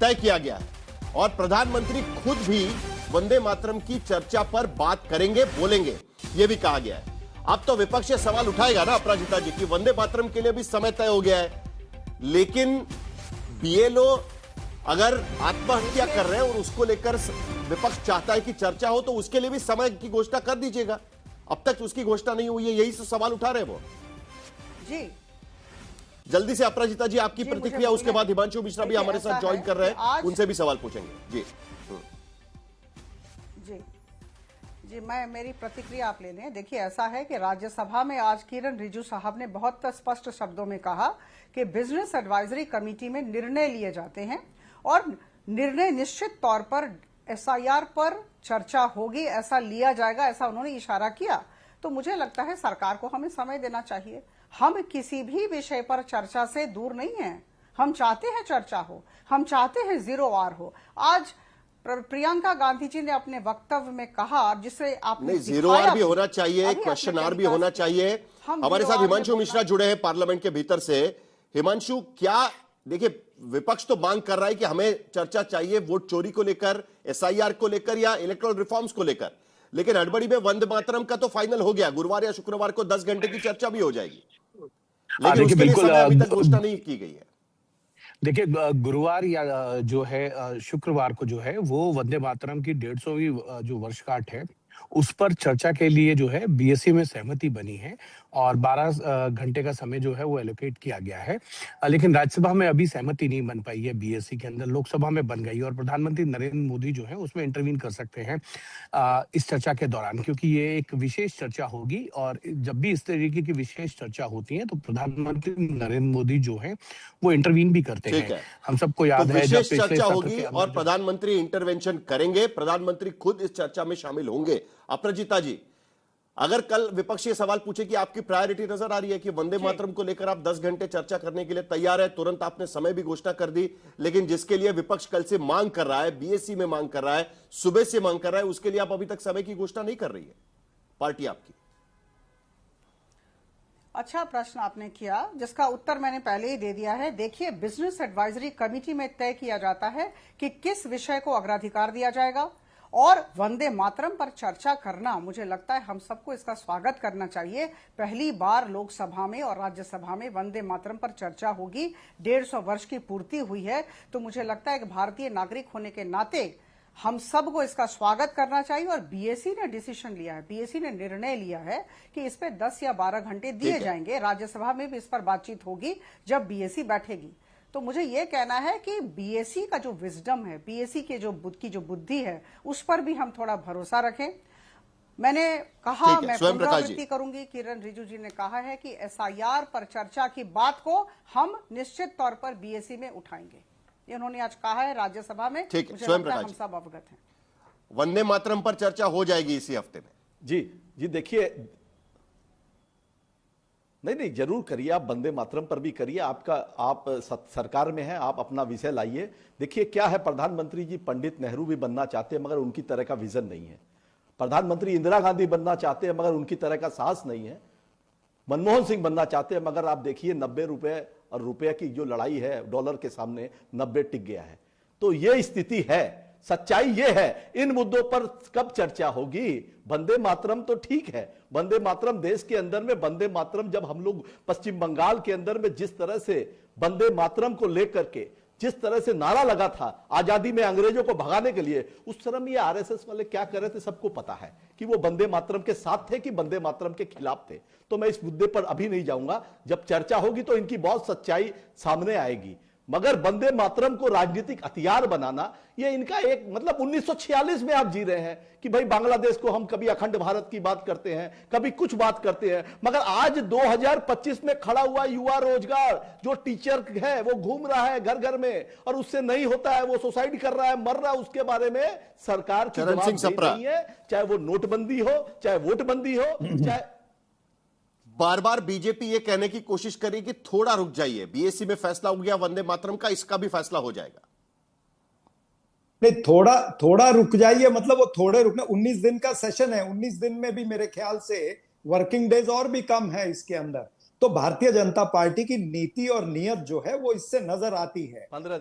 तय किया गया है और प्रधानमंत्री खुद भी वंदे मातरम की चर्चा पर बात करेंगे, बोलेंगे, यह भी कहा गया है। अब तो विपक्ष ये सवाल उठाएगा ना अपराजिता जी की वंदे मातरम के लिए भी समय तय हो गया है, लेकिन बीएलओ अगर आत्महत्या कर रहे हैं और उसको लेकर विपक्ष चाहता है कि चर्चा हो तो उसके लिए भी समय की घोषणा कर दीजिएगा। अब तक उसकी घोषणा नहीं हुई है, यही तो सवाल उठा रहे हैं वो जी। जल्दी से अपराजिता जी आपकी प्रतिक्रिया, उसके बाद हिमांशु मिश्रा भी हमारे साथ ज्वाइन कर रहे हैं, उनसे भी सवाल पूछेंगे। जी जी जी, मैं मेरी प्रतिक्रिया आप ले लें। देखिए, ऐसा है कि राज्यसभा में आज किरण रिजिजू साहब ने बहुत स्पष्ट शब्दों में कहा कि बिजनेस एडवाइजरी कमेटी में निर्णय लिए जाते हैं और निर्णय निश्चित तौर पर एसआईआर पर चर्चा होगी, ऐसा लिया जाएगा, ऐसा उन्होंने इशारा किया। तो मुझे लगता है सरकार को हमें समय देना चाहिए। हम किसी भी विषय पर चर्चा से दूर नहीं हैं, हम चाहते हैं चर्चा हो, हम चाहते हैं जीरो वार हो। आज प्रियंका गांधी जी ने अपने वक्तव्य में कहा, जिसे आपने नहीं, जीरो आर भी होना चाहिए, क्वेश्चन आर भी होना चाहिए। हमारे साथ हिमांशु मिश्रा जुड़े हैं पार्लियामेंट के भीतर से। हिमांशु, क्या देखिए, विपक्ष तो मांग कर रहा है कि हमें चर्चा चाहिए वोट चोरी को लेकर, एसआईआर को लेकर या इलेक्टोरल रिफॉर्म्स को लेकर, लेकिन हड़बड़ी में वंदे मातरम का तो फाइनल हो गया। गुरुवार या शुक्रवार को 10 घंटे की चर्चा भी हो जाएगी, लेकिन उसके लिए समय अभी तक घोषणा नहीं की गई है। देखिए, गुरुवार या जो है शुक्रवार को जो है वो वंदे मातरम की 150वीं जो वर्षगांठ है उस पर चर्चा के लिए जो है बीएससी में सहमति बनी है और 12 घंटे का समय जो है वो एलोकेट किया गया है। लेकिन राज्यसभा में अभी सहमति नहीं बन पाई है बीएससी के अंदर, लोकसभा में बन गई और प्रधानमंत्री नरेंद्र मोदी जो है उसमें इंटरवीन कर सकते हैं इस चर्चा के दौरान, क्योंकि ये एक विशेष चर्चा होगी और जब भी इस तरीके की विशेष चर्चा होती है तो प्रधानमंत्री नरेंद्र मोदी जो है वो इंटरवीन भी करते हैं। हम सबको याद है विशेष चर्चा होगी और प्रधानमंत्री इंटरवेंशन करेंगे, प्रधानमंत्री खुद इस चर्चा में शामिल होंगे। अपराजिता जी, अगर कल विपक्ष ये सवाल पूछे कि आपकी प्रायोरिटी नजर आ रही है कि वंदे मातरम को लेकर आप 10 घंटे चर्चा करने के लिए तैयार है, तुरंत आपने समय भी घोषणा कर दी, लेकिन जिसके लिए विपक्ष कल से मांग कर रहा है, बीएससी में मांग कर रहा है, सुबह से मांग कर रहा है, उसके लिए आप अभी तक समय की घोषणा नहीं कर रही है पार्टी आपकी? अच्छा प्रश्न आपने किया, जिसका उत्तर मैंने पहले ही दे दिया है। देखिए, बिजनेस एडवाइजरी कमेटी में तय किया जाता है कि किस विषय को अग्राधिकार दिया जाएगा और वंदे मातरम पर चर्चा करना, मुझे लगता है हम सबको इसका स्वागत करना चाहिए। पहली बार लोकसभा में और राज्यसभा में वंदे मातरम पर चर्चा होगी। 150 वर्ष की पूर्ति हुई है, तो मुझे लगता है कि भारतीय नागरिक होने के नाते हम सबको इसका स्वागत करना चाहिए। और बीएससी ने डिसीजन लिया है, बीएससी ने निर्णय लिया है कि इस पे 10 या 12 घंटे दिए जाएंगे। राज्यसभा में भी इस पर बातचीत होगी जब बीएससी बैठेगी। तो मुझे यह कहना है कि बीएससी का जो विजडम है, बीएससी के जो बुद्धि है, उस पर भी हम थोड़ा भरोसा रखें। मैंने कहा, मैं स्वयं प्रकाश जी पुनरावृत्ति करूंगी, किरण रिजिजू जी ने कहा है कि एसआईआर पर चर्चा की बात को हम निश्चित तौर पर बीएसई में उठाएंगे। ये उन्होंने आज कहा है राज्यसभा में। ठीक है, मुझे स्वयं लगता है प्रकाश हम सब अवगत हैं। वंदे मातरम पर चर्चा हो जाएगी इसी हफ्ते में। जी देखिए, नहीं जरूर करिए, आप वंदे मातरम पर भी करिए। आप सरकार में हैं, आप अपना विषय लाइए। देखिए क्या है, प्रधानमंत्री जी पंडित नेहरू भी बनना चाहते हैं मगर उनकी तरह का विजन नहीं है। प्रधानमंत्री इंदिरा गांधी बनना चाहते हैं मगर उनकी तरह का साहस नहीं है। मनमोहन सिंह बनना चाहते हैं मगर आप देखिए 90 रुपए और रुपए की जो लड़ाई है डॉलर के सामने 90 टिक गया है। तो ये स्थिति है, सच्चाई ये है। इन मुद्दों पर कब चर्चा होगी? वंदे मातरम तो ठीक है, वंदे मातरम देश के अंदर में, वंदे मातरम जब हम लोग पश्चिम बंगाल के अंदर में जिस तरह से वंदे मातरम को लेकर के जिस तरह से नारा लगा था आजादी में अंग्रेजों को भगाने के लिए, उस तरह में ये आरएसएस वाले क्या कर रहे थे सबको पता है कि वो वंदे मातरम के साथ थे कि वंदे मातरम के खिलाफ थे। तो मैं इस मुद्दे पर अभी नहीं जाऊंगा, जब चर्चा होगी तो इनकी बहुत सच्चाई सामने आएगी। मगर वंदे मातरम को राजनीतिक हथियार बनाना, ये इनका एक मतलब 1946 में आप जी रहे हैं कि भाई बांग्लादेश को हम कभी अखंड भारत की बात करते हैं, कभी कुछ बात करते हैं, मगर आज 2025 में खड़ा हुआ युवा रोजगार जो टीचर है वो घूम रहा है घर घर में और उससे नहीं होता है, वो सुसाइड कर रहा है, मर रहा है, उसके बारे में सरकार की जवाबदेही नहीं है। चाहे वो नोटबंदी हो, चाहे वोटबंदी हो, चाहे बार बार बीजेपी ये कहने की कोशिश करी कि थोड़ा रुक जाइए, बीएससी में फैसला हो गया वंदे मातरम का, इसका भी फैसला हो जाएगा। नहीं, थोड़ा रुक जाइए मतलब वो थोड़े रुकना, 19 दिन का सेशन है, 19 दिन में भी मेरे ख्याल से वर्किंग डेज और भी कम है इसके अंदर। तो भारतीय जनता पार्टी की नीति और नियत जो है वो इससे नजर आती है। हाँ 15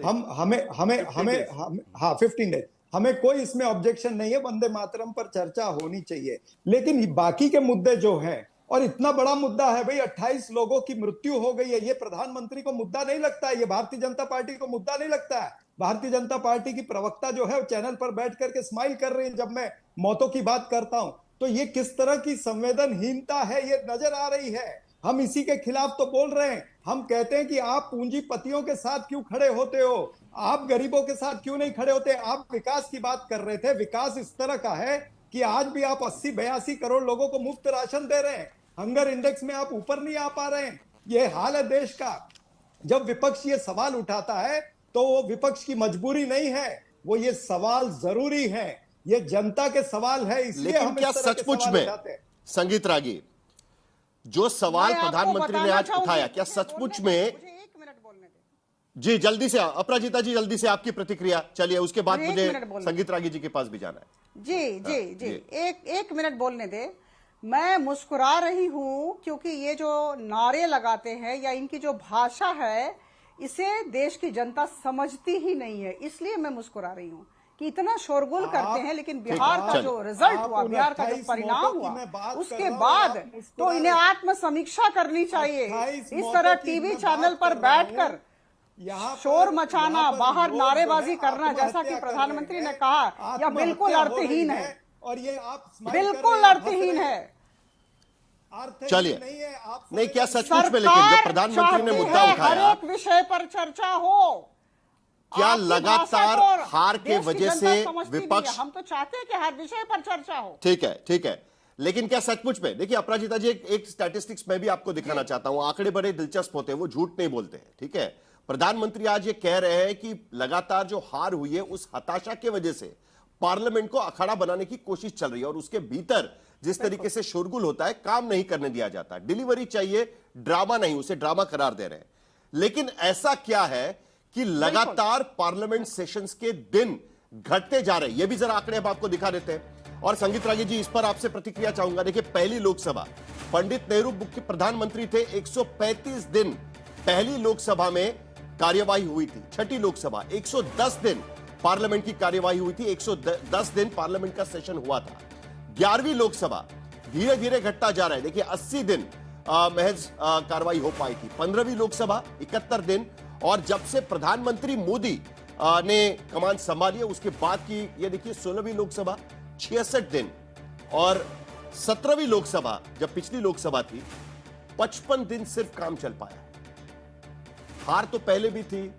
डेज, हमें कोई इसमें ऑब्जेक्शन नहीं है, वंदे मातरम पर चर्चा होनी चाहिए। लेकिन बाकी के मुद्दे जो हैं, और इतना बड़ा मुद्दा है भाई, 28 लोगों की मृत्यु हो गई है, ये प्रधानमंत्री को मुद्दा नहीं लगता है, ये भारतीय जनता पार्टी को मुद्दा नहीं लगता है। भारतीय जनता पार्टी की प्रवक्ता जो है वो चैनल पर बैठ करके स्माइल कर रही है जब मैं मौतों की बात करता हूं। तो ये किस तरह की संवेदनहीनता है ये नजर आ रही है। हम इसी के खिलाफ तो बोल रहे हैं। हम कहते हैं कि आप पूंजीपतियों के साथ क्यों खड़े होते हो, आप गरीबों के साथ क्यों नहीं खड़े होते। आप विकास की बात कर रहे थे, विकास इस तरह का है कि आज भी आप 80-82 करोड़ लोगों को मुफ्त राशन दे रहे हैं, हंगर इंडेक्स में आप ऊपर नहीं आ पा रहे हैं। ये हाल है देश का। जब विपक्ष ये सवाल उठाता है तो वो विपक्ष की मजबूरी नहीं है, वो ये सवाल जरूरी है, ये जनता के सवाल है, इसलिए हम क्या सचमुच में संगीत रागी जो सवाल प्रधानमंत्री ने आज उठाया, क्या सचमुच में? जी जल्दी से अपराजिता जी, जल्दी से आपकी प्रतिक्रिया। चलिए उसके बाद मुझे संगीत रागी जी के पास भी जाना है। जी एक मिनट बोलने दे। मैं मुस्कुरा रही हूं क्योंकि ये जो नारे लगाते हैं या इनकी जो भाषा है इसे देश की जनता समझती ही नहीं है, इसलिए मैं मुस्कुरा रही हूं कि इतना शोरगुल करते हैं। लेकिन बिहार का जो रिजल्ट हुआ, बिहार का जो परिणाम हुआ, उसके बाद तो इन्हें आत्मसमीक्षा करनी चाहिए। इस तरह टीवी चैनल पर बैठकर शोर मचाना, बाहर नारेबाजी करना, जैसा कि प्रधानमंत्री ने कहा, यह बिल्कुल अर्थहीन है और ये आप बिल्कुल अर्थहीन है। चलिए नहीं, क्या सचमुच में लेकिन जब प्रधानमंत्री ने मुद्दा उठाया, हर एक विषय पर चर्चा हो, क्या लगातार हार के वजह से विपक्ष, हम तो चाहते हैं कि हर विषय पर चर्चा हो। ठीक है, लेकिन क्या सचमुच में? देखिए अपराजिता जी, एक स्टैटिस्टिक्स मैं भी आपको दिखाना चाहता हूं, आंकड़े बड़े दिलचस्प होते हैं, वो झूठ नहीं बोलते हैं। ठीक है, प्रधानमंत्री आज ये कह रहे हैं कि लगातार जो हार हुई है उस हताशा की वजह से पार्लियामेंट को अखाड़ा बनाने की कोशिश चल रही है और उसके भीतर जिस तरीके से शोरगुल होता है, काम नहीं करने दिया जाता, डिलीवरी चाहिए, ड्रामा नहीं, उसे ड्रामा करार दे रहे हैं। लेकिन ऐसा क्या है कि लगातार पार्लियामेंट सेशंस के दिन घटते जा रहे हैं? ये भी जरा आंकड़े अब आपको दिखा देते हैं। और संगीत रागी जी, इस पर आपसे प्रतिक्रिया चाहूंगा। देखिए पहली लोकसभा, पंडित नेहरू मुख्य प्रधानमंत्री थे, 135 दिन पहली लोकसभा में कार्यवाही हुई थी। छठी लोकसभा 110 दिन पार्लियामेंट की कार्यवाही हुई थी, 110 दिन पार्लियामेंट का सेशन हुआ था। 11वीं लोकसभा धीरे धीरे घटता जा रहा है। देखिए 80 दिन महज कार्रवाई हो पाई थी। 15वीं लोकसभा 71 दिन, और जब से प्रधानमंत्री मोदी ने कमान संभाली है उसके बाद की ये देखिए 16वीं लोकसभा 66 दिन, और 17वीं लोकसभा जब पिछली लोकसभा थी 55 दिन सिर्फ काम चल पाया। हार तो पहले भी थी,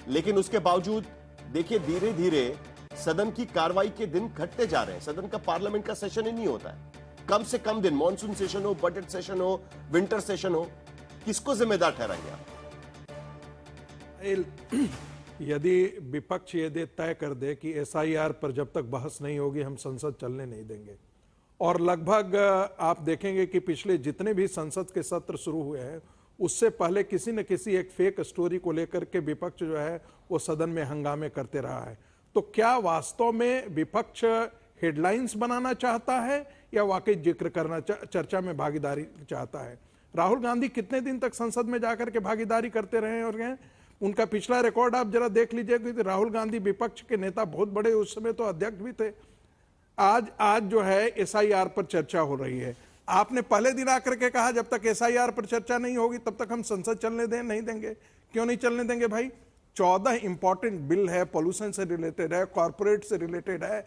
लेकिन उसके बावजूद देखिए धीरे धीरे सदन की कार्रवाई के दिन घटते जा रहे हैं। सदन का, पार्लियामेंट का सेशन ही नहीं होता है। कम से कम दिन, मॉनसून सेशन हो, बजट सेशन हो, विंटर सेशन हो, किसको जिम्मेदार ठहराएंगे आप? यदि विपक्ष ये तय कर दे कि एसआईआर पर जब तक बहस नहीं होगी हम संसद चलने नहीं देंगे, और लगभग आप देखेंगे कि पिछले जितने भी संसद के सत्र शुरू हुए हैं उससे पहले किसी न किसी एक फेक स्टोरी को लेकर के विपक्ष जो है वो सदन में हंगामे करते रहा है। तो क्या वास्तव में विपक्ष हेडलाइंस बनाना चाहता है या वाकई जिक्र करना, चर्चा में भागीदारी चाहता है? राहुल गांधी कितने दिन तक संसद में जाकर के भागीदारी करते रहे और गए? उनका पिछला रिकॉर्ड आप जरा देख लीजिए कि राहुल गांधी विपक्ष के नेता बहुत बड़े, उस समय तो अध्यक्ष भी थे। आज जो है एसआईआर पर चर्चा हो रही है। आपने पहले दिन आकर के कहा जब तक एसआईआर पर चर्चा नहीं होगी तब तक हम संसद चलने दें, नहीं देंगे। क्यों नहीं चलने देंगे भाई? 14 इंपॉर्टेंट बिल है, पॉल्यूशन से रिलेटेड है, कॉर्पोरेट से रिलेटेड है,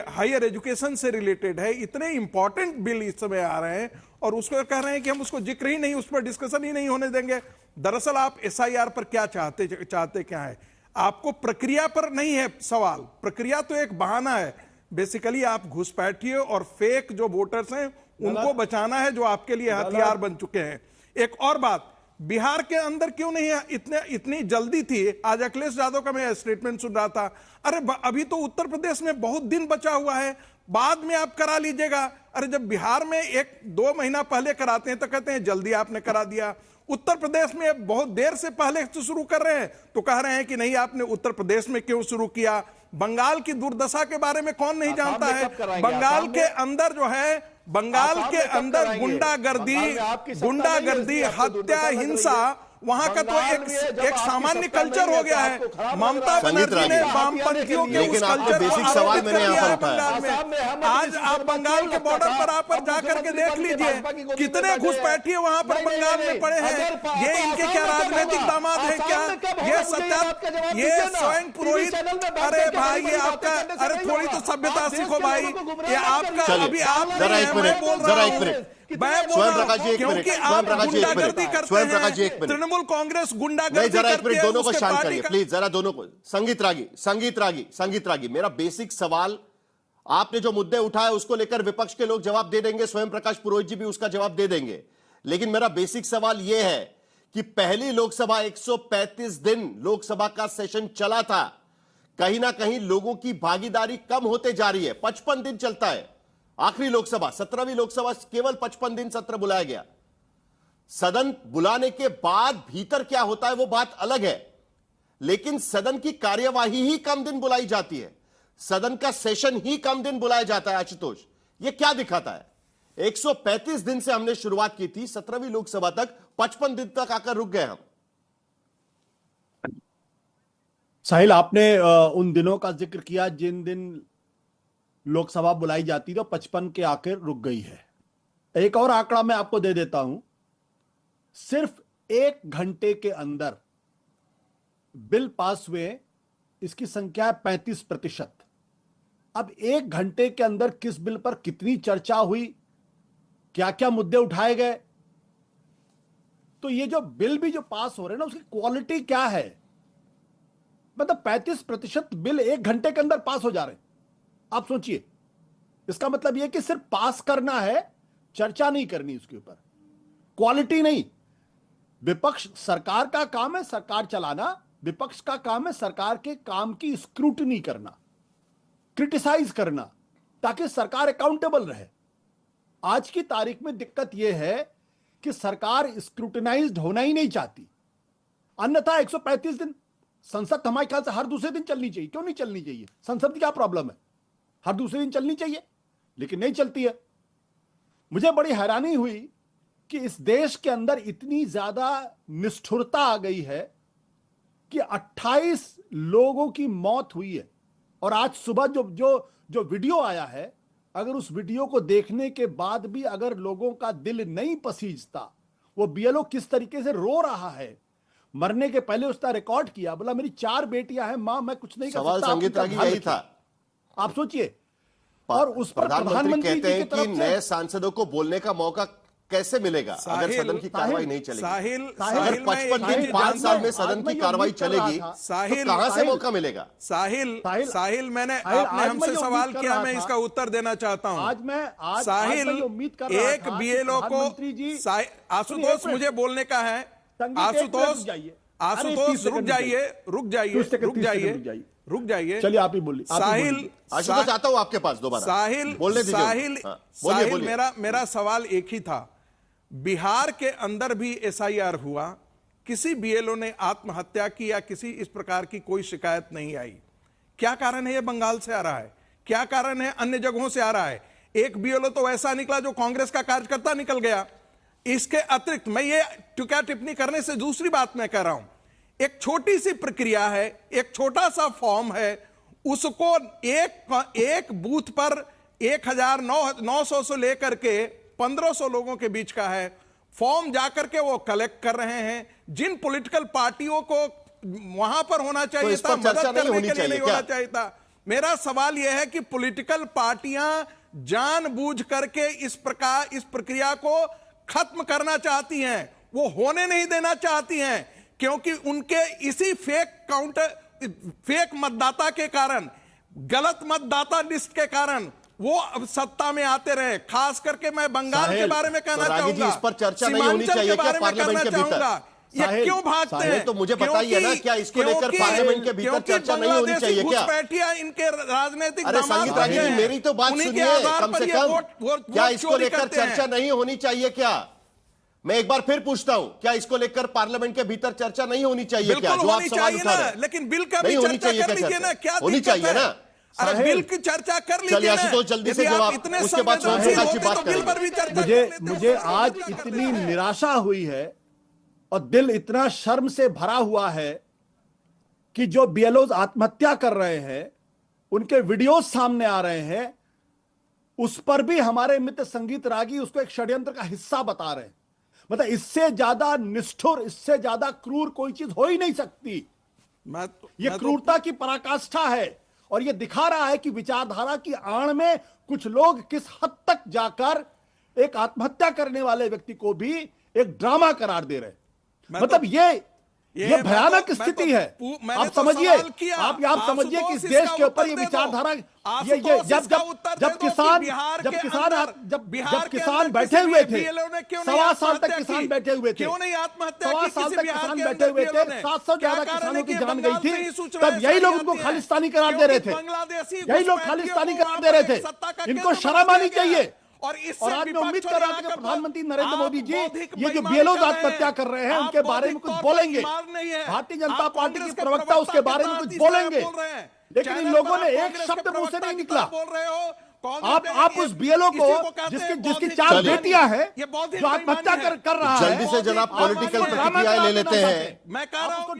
हायर एजुकेशन से रिलेटेड है। इतने इंपॉर्टेंट बिल इस समय आ रहे हैं और उसको कह रहे हैं कि हम उसको जिक्र ही नहीं, उस पर डिस्कशन ही नहीं होने देंगे। दरअसल आप एसआईआर पर क्या चाहते क्या है? आपको प्रक्रिया पर नहीं है सवाल, प्रक्रिया तो एक बहाना है। बेसिकली आप घुसपैठिए और फेक जो वोटर्स हैं उनको बचाना है, जो आपके लिए हथियार बन चुके हैं। एक और बात, बिहार के अंदर क्यों नहीं है इतनी जल्दी थी? आज अखिलेश यादव का मैं स्टेटमेंट सुन रहा था, अरे अभी तो उत्तर प्रदेश में बहुत दिन बचा हुआ है, बाद में आप करा लीजिएगा। अरे जब बिहार में 1-2 महीना पहले कराते हैं तो कहते हैं जल्दी आपने करा दिया। उत्तर प्रदेश में बहुत देर से पहले से शुरू कर रहे हैं तो कह रहे हैं कि नहीं आपने उत्तर प्रदेश में क्यों शुरू किया। बंगाल की दुर्दशा के बारे में कौन नहीं जानता है? बंगाल के अंदर जो है, बंगाल के अंदर गुंडागर्दी, हत्या, हिंसा, वहां का तो एक सामान्य कल्चर हो गया है। ममता बनर्जी ने वामपंथियों के उस कल्चर बेसिक सवाल मैंने यहाँ पर उठाया। आज आप बंगाल के बॉर्डर पर आप जाकर के देख लीजिए कितने घुसपैठिए वहां पर बंगाल में पड़े हैं। ये इनके क्या राजनीतिक दामाद है क्या? ये स्वयं पुरोहित? अरे भाई ये आपका, अरे थोड़ी तो सभ्यता सीखो भाई। ये आपका अभी आप तृणमूल कांग्रेस गुंडागर्दी करती है। दोनों को शांत करिए प्लीज, जरा दोनों को। संगीत रागी, मेरा बेसिक सवाल, आपने जो मुद्दे उठाए उसको लेकर विपक्ष के लोग जवाब दे देंगे, स्वयं प्रकाश पुरोहित जी भी उसका जवाब दे देंगे। लेकिन मेरा बेसिक सवाल यह है कि पहली लोकसभा 135 दिन लोकसभा का सेशन चला था, कहीं ना कहीं लोगों की भागीदारी कम होते जा रही है। 55 दिन चलता है आखिरी लोकसभा, 17वीं लोकसभा केवल 55 दिन सत्र बुलाया गया। सदन बुलाने के बाद भीतर क्या होता है वो बात अलग है, लेकिन सदन की कार्यवाही ही कम दिन बुलाई जाती है, सदन का सेशन ही कम दिन बुलाया जाता है। आशुतोष, ये क्या दिखाता है? 135 दिन से हमने शुरुआत की थी, 17वीं लोकसभा तक 55 दिन तक आकर रुक गए हम। साहिल, आपने उन दिनों का जिक्र किया जिन दिन लोकसभा बुलाई जाती तो 55 के आकर रुक गई है। एक और आंकड़ा मैं आपको दे देता हूं, सिर्फ 1 घंटे के अंदर बिल पास हुए, इसकी संख्या है 35%। अब 1 घंटे के अंदर किस बिल पर कितनी चर्चा हुई, क्या क्या मुद्दे उठाए गए, तो ये जो बिल भी जो पास हो रहे हैं ना उसकी क्वालिटी क्या है? मतलब 35% बिल 1 घंटे के अंदर पास हो जा रहे हैं। आप सोचिए, इसका मतलब यह कि सिर्फ पास करना है, चर्चा नहीं करनी उसके ऊपर, क्वालिटी नहीं। विपक्ष, सरकार का काम है सरकार चलाना, विपक्ष का काम है सरकार के काम की स्क्रूटनी करना, क्रिटिसाइज करना, ताकि सरकार अकाउंटेबल रहे। आज की तारीख में दिक्कत यह है कि सरकार स्क्रूटनाइज्ड होना ही नहीं चाहती। अन्यथा 135 दिन संसद हमारे ख्याल से हर दूसरे दिन चलनी चाहिए। क्यों नहीं चलनी चाहिए? संसद की क्या प्रॉब्लम है? हर दूसरे दिन चलनी चाहिए, लेकिन नहीं चलती है। मुझे बड़ी हैरानी हुई कि इस देश के अंदर इतनी ज्यादा निष्ठुरता आ गई है कि 28 लोगों की मौत हुई है। और आज सुबह जो वीडियो आया है, अगर उस वीडियो को देखने के बाद भी अगर लोगों का दिल नहीं पसीजता, वो बीएलओ किस तरीके से रो रहा है, मरने के पहले उसका रिकॉर्ड किया, बोला मेरी 4 बेटियां हैं मां, मैं कुछ नहीं कर सकता। सवाल संगीत रागी यही था। आप सोचिए, और उस पर प्रधानमंत्री कहते हैं कि नए सांसदों को बोलने का मौका कैसे मिलेगा अगर सदन की कार्रवाई नहीं चलेगी? अगर 55 दिन 5 साल में सदन की कार्रवाई चलेगी तो कहां से मौका मिलेगा? साहिल मैंने आपने हमसे सवाल किया, मैं इसका उत्तर देना चाहता हूं। साहिल, एक बीएलओ को आशुतोष मुझे बोलने का है। आशुतोष रुक जाइए। चलिए आप ही बोलिए। साहिल, आशुतोष आता हूं आपके पास दोबारा। बोलने दीजिए। साहिल, मेरा सवाल एक ही था। बिहार के अंदर भी एसआईआर हुआ, किसी बीएलओ ने आत्महत्या की या किसी इस प्रकार की कोई शिकायत नहीं आई। क्या कारण है? ये बंगाल से आ रहा है। क्या कारण है? अन्य जगहों से आ रहा है। एक बीएलओ तो ऐसा निकला जो कांग्रेस का कार्यकर्ता निकल गया। इसके अतिरिक्त मैं ये टुका टिप्पणी करने से दूसरी बात मैं कह रहा हूं, एक छोटी सी प्रक्रिया है, एक छोटा सा फॉर्म है, उसको एक बूथ पर 1900 से लेकर के 1500 लोगों के बीच का है। फॉर्म जाकर के वो कलेक्ट कर रहे हैं। जिन पॉलिटिकल पार्टियों को वहां पर होना चाहिए था, मदद करने के लिए नहीं होना चाहिए था। मेरा सवाल यह है कि पॉलिटिकल पार्टियां जानबूझ करके इस प्रक्रिया को खत्म करना चाहती हैं, वो होने नहीं देना चाहती हैं, क्योंकि उनके इसी फेक मतदाता के कारण, गलत मतदाता लिस्ट के कारण वो अब सत्ता में आते रहे। खास करके मैं बंगाल के बारे में कहना चाहूंगा, इस पर चर्चा नहीं होनी चाहिए क्या पार्लियामेंट के भीतर? ये क्यों भागते हैं? तो मुझे बताइए ना, क्या इसको लेकर पार्लियामेंट के भीतर चर्चा नहीं होनी चाहिए क्या? बैठिया इनके राजनीतिक अरे संगीत रागी जी, मेरी तो बात सुनिए कम से कम। क्या इसको लेकर चर्चा नहीं होनी चाहिए क्या? मैं एक बार फिर पूछता हूं, क्या इसको लेकर पार्लियामेंट के भीतर चर्चा नहीं होनी चाहिए क्या? जो आप सवाल उठा रहे हैं, लेकिन बिल का भी चर्चा कर लीजिए ना। क्या होनी चाहिए ना? अरे बिल की चर्चा कर लीजिए। चलिए आशुतोष जल्दी से जवाब, उसके बाद स्वयं की बात करेंगे। मुझे आज इतनी निराशा हुई है और दिल इतना शर्म से भरा हुआ है कि जो बीएलओज आत्महत्या कर रहे हैं, उनके वीडियोस सामने आ रहे हैं, उस पर भी हमारे मित्र संगीत रागी उसको एक षड्यंत्र का हिस्सा बता रहे हैं। मतलब इससे ज्यादा निष्ठुर, इससे ज्यादा क्रूर कोई चीज हो ही नहीं सकती। ये क्रूरता की पराकाष्ठा है और ये दिखा रहा है कि विचारधारा की आड़ में कुछ लोग किस हद तक जाकर एक आत्महत्या करने वाले व्यक्ति को भी एक ड्रामा करार दे रहे हैं। मतलब ये भयानक स्थिति है। आप समझिए, आप समझिए कि इस देश के ऊपर ये विचारधारा, ये जब किसान बैठे हुए थे, 1.25 साल तक किसान बैठे हुए थे, 1.25 साल तक किसान बैठे हुए थे, 700 ज्यादा किसानों की जान गई थी, तब यही लोग उनको खालिस्तानी करार दे रहे थे। यही लोग खालिस्तानी करार दे रहे थे। इनको शर्म आनी चाहिए। और आज मैं उम्मीद कर रहा था कि प्रधानमंत्री नरेंद्र मोदी जी ये जो बीएलओ आत्महत्या कर रहे हैं उनके बारे में कुछ बोलेंगे, भारतीय जनता पार्टी के प्रवक्ता उसके बारे में कुछ बोलेंगे, लेकिन इन लोगों ने एक शब्द मुंह से नहीं निकला। आप उस बीएलओ को जिसकी 4 बेटियां हैं जो आत्महत्या कर रहा है, जल्दी से जनाब पॉलिटिकल प्रतिक्रियाएं ले लेते हैं। मैं कह रहा हूं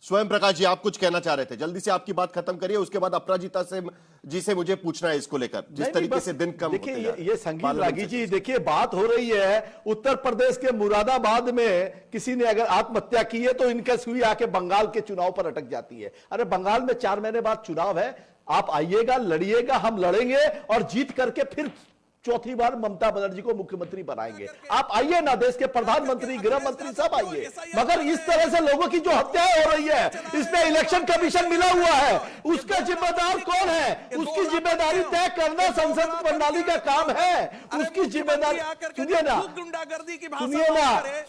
स्वयं प्रकाश जी, आप कुछ कहना चाह रहे थे, जल्दी से आपकी बात खत्म करिए, उसके बाद अपराजिता जी से मुझे पूछना है इसको लेकर, जिस तरीके से दिन कम होते जा रहे हैं। ये संगीत रागी जी, देखिए बात हो रही है उत्तर प्रदेश के मुरादाबाद में किसी ने अगर आत्महत्या की है तो इनका सुई आके बंगाल के चुनाव पर अटक जाती है। अरे बंगाल में 4 महीने बाद चुनाव है, आप आइएगा, लड़िएगा, हम लड़ेंगे और जीत करके फिर चौथी बार ममता बनर्जी को मुख्यमंत्री बनाएंगे। आप आइए ना, देश के प्रधानमंत्री, गृह मंत्री सब आइए, मगर इस तरह से लोगों की जो हत्याएं हो रही है, इसमें इलेक्शन कमीशन मिला हुआ है, उसका जिम्मेदार कौन है? उसकी जिम्मेदारी तय करना संसद प्रणाली का काम है। उसकी जिम्मेदारी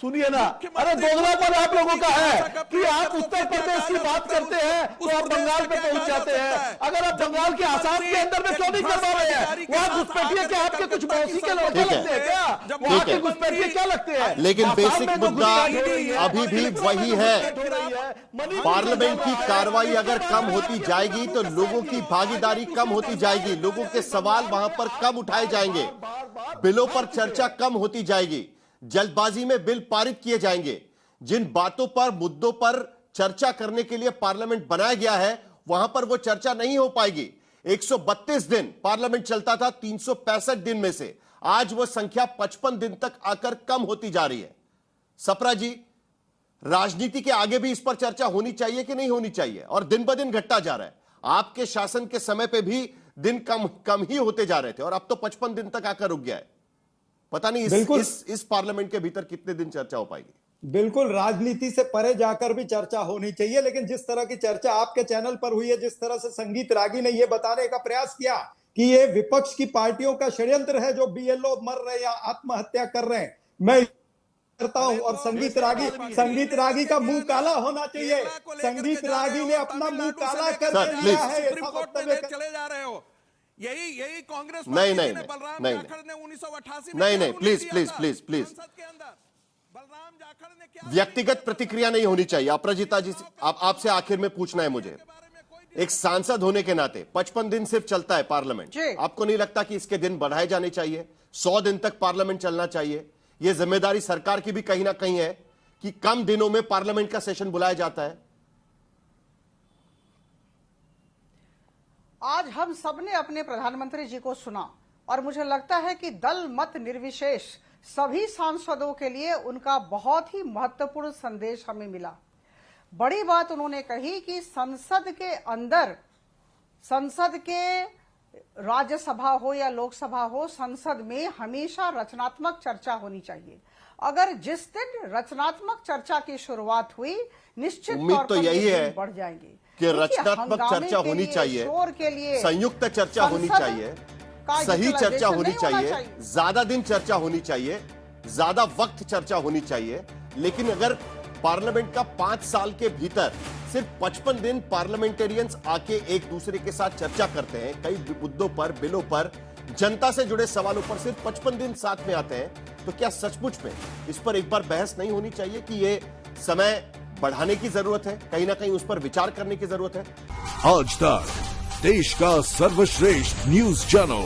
सुनिए ना, अरे दोगलापन आप लोगों का है कि आप उत्तर प्रदेश की बात करते हैं तो आप बंगाल पे पहुंच जाते हैं। अगर आप बंगाल के आसाम के अंदर में क्यों नहीं करवा रहे हैं? वहां घुसपैठिए क्या आपके कुछ मौसी के लड़के लगते हैं क्या? वहां के घुसपैठिए क्या लगते हैं? लेकिन बेसिक मुद्दा अभी भी वही है। पार्लियामेंट की कार्रवाई अगर कम होती जाएगी तो लोगों की भागीदारी कम होती जाएगी, लोगों के सवाल वहां पर कम उठाए जाएंगे, बिलों पर चर्चा कम होती जाएगी, जल्दबाजी में बिल पारित किए जाएंगे। जिन बातों पर, मुद्दों पर चर्चा करने के लिए पार्लियामेंट बनाया गया है, वहां पर वो चर्चा नहीं हो पाएगी। 132 दिन पार्लियामेंट चलता था 365 दिन में से, आज वह संख्या 55 दिन तक आकर कम होती जा रही है। सप्रा जी, राजनीति के आगे भी इस पर चर्चा होनी चाहिए कि नहीं होनी चाहिए? और दिन ब दिन घटता जा रहा है। आपके शासन के समय पे भी दिन कम ही होते जा रहे थे और अब तो 55 दिन तक आकर रुक गया है। पता नहीं इस पार्लियामेंट के भीतर कितने दिन चर्चा हो पाएगी। बिल्कुल, राजनीति से परे जाकर भी चर्चा होनी चाहिए, लेकिन जिस तरह की चर्चा आपके चैनल पर हुई है, जिस तरह से संगीत रागी ने यह बताने का प्रयास किया कि ये विपक्ष की पार्टियों का षड्यंत्र है जो बीएलओ मर रहे या आत्महत्या कर रहे हैं, मैं करता हूं। और संगीत रागी का मुंह काला होना चाहिए। संगीत रागी ने अपना मुंह काला कर दिया है। चले जा रहे हो, यही कांग्रेस नहीं, बलराम जाखड़ ने 1988 में नहीं, प्लीज व्यक्तिगत प्रतिक्रिया नहीं होनी चाहिए। अपराजिता जी, आपसे आखिर में पूछना है मुझे, एक सांसद होने के नाते 55 दिन सिर्फ चलता है पार्लियामेंट, आपको नहीं लगता कि इसके दिन बढ़ाए जाने चाहिए? 100 दिन तक पार्लियामेंट चलना चाहिए। यह जिम्मेदारी सरकार की भी कहीं ना कहीं है कि कम दिनों में पार्लियामेंट का सेशन बुलाया जाता है। आज हम सबने अपने प्रधानमंत्री जी को सुना और मुझे लगता है कि दल मत निर्विशेष सभी सांसदों के लिए उनका बहुत ही महत्वपूर्ण संदेश हमें मिला। बड़ी बात उन्होंने कही कि संसद के अंदर, संसद के राज्यसभा हो या लोकसभा हो, संसद में हमेशा रचनात्मक चर्चा होनी चाहिए। अगर जिस दिन रचनात्मक चर्चा की शुरुआत हुई, निश्चित तौर पर यही है बढ़ जाएंगे कि रचनात्मक चर्चा होनी चाहिए, संयुक्त चर्चा होनी चाहिए, सही चर्चा होनी चाहिए, ज्यादा दिन चर्चा होनी चाहिए, ज्यादा वक्त चर्चा होनी चाहिए। लेकिन अगर पार्लियामेंट का 5 साल के भीतर सिर्फ 55 दिन पार्लियामेंटेरियंस आके एक दूसरे के साथ चर्चा करते हैं, कई मुद्दों पर, बिलों पर, जनता से जुड़े सवालों पर सिर्फ 55 दिन साथ में आते हैं, तो क्या सचमुच में इस पर एक बार बहस नहीं होनी चाहिए कि ये समय बढ़ाने की जरूरत है, कहीं ना कहीं उस पर विचार करने की जरूरत है? आज तक देश का सर्वश्रेष्ठ न्यूज चैनल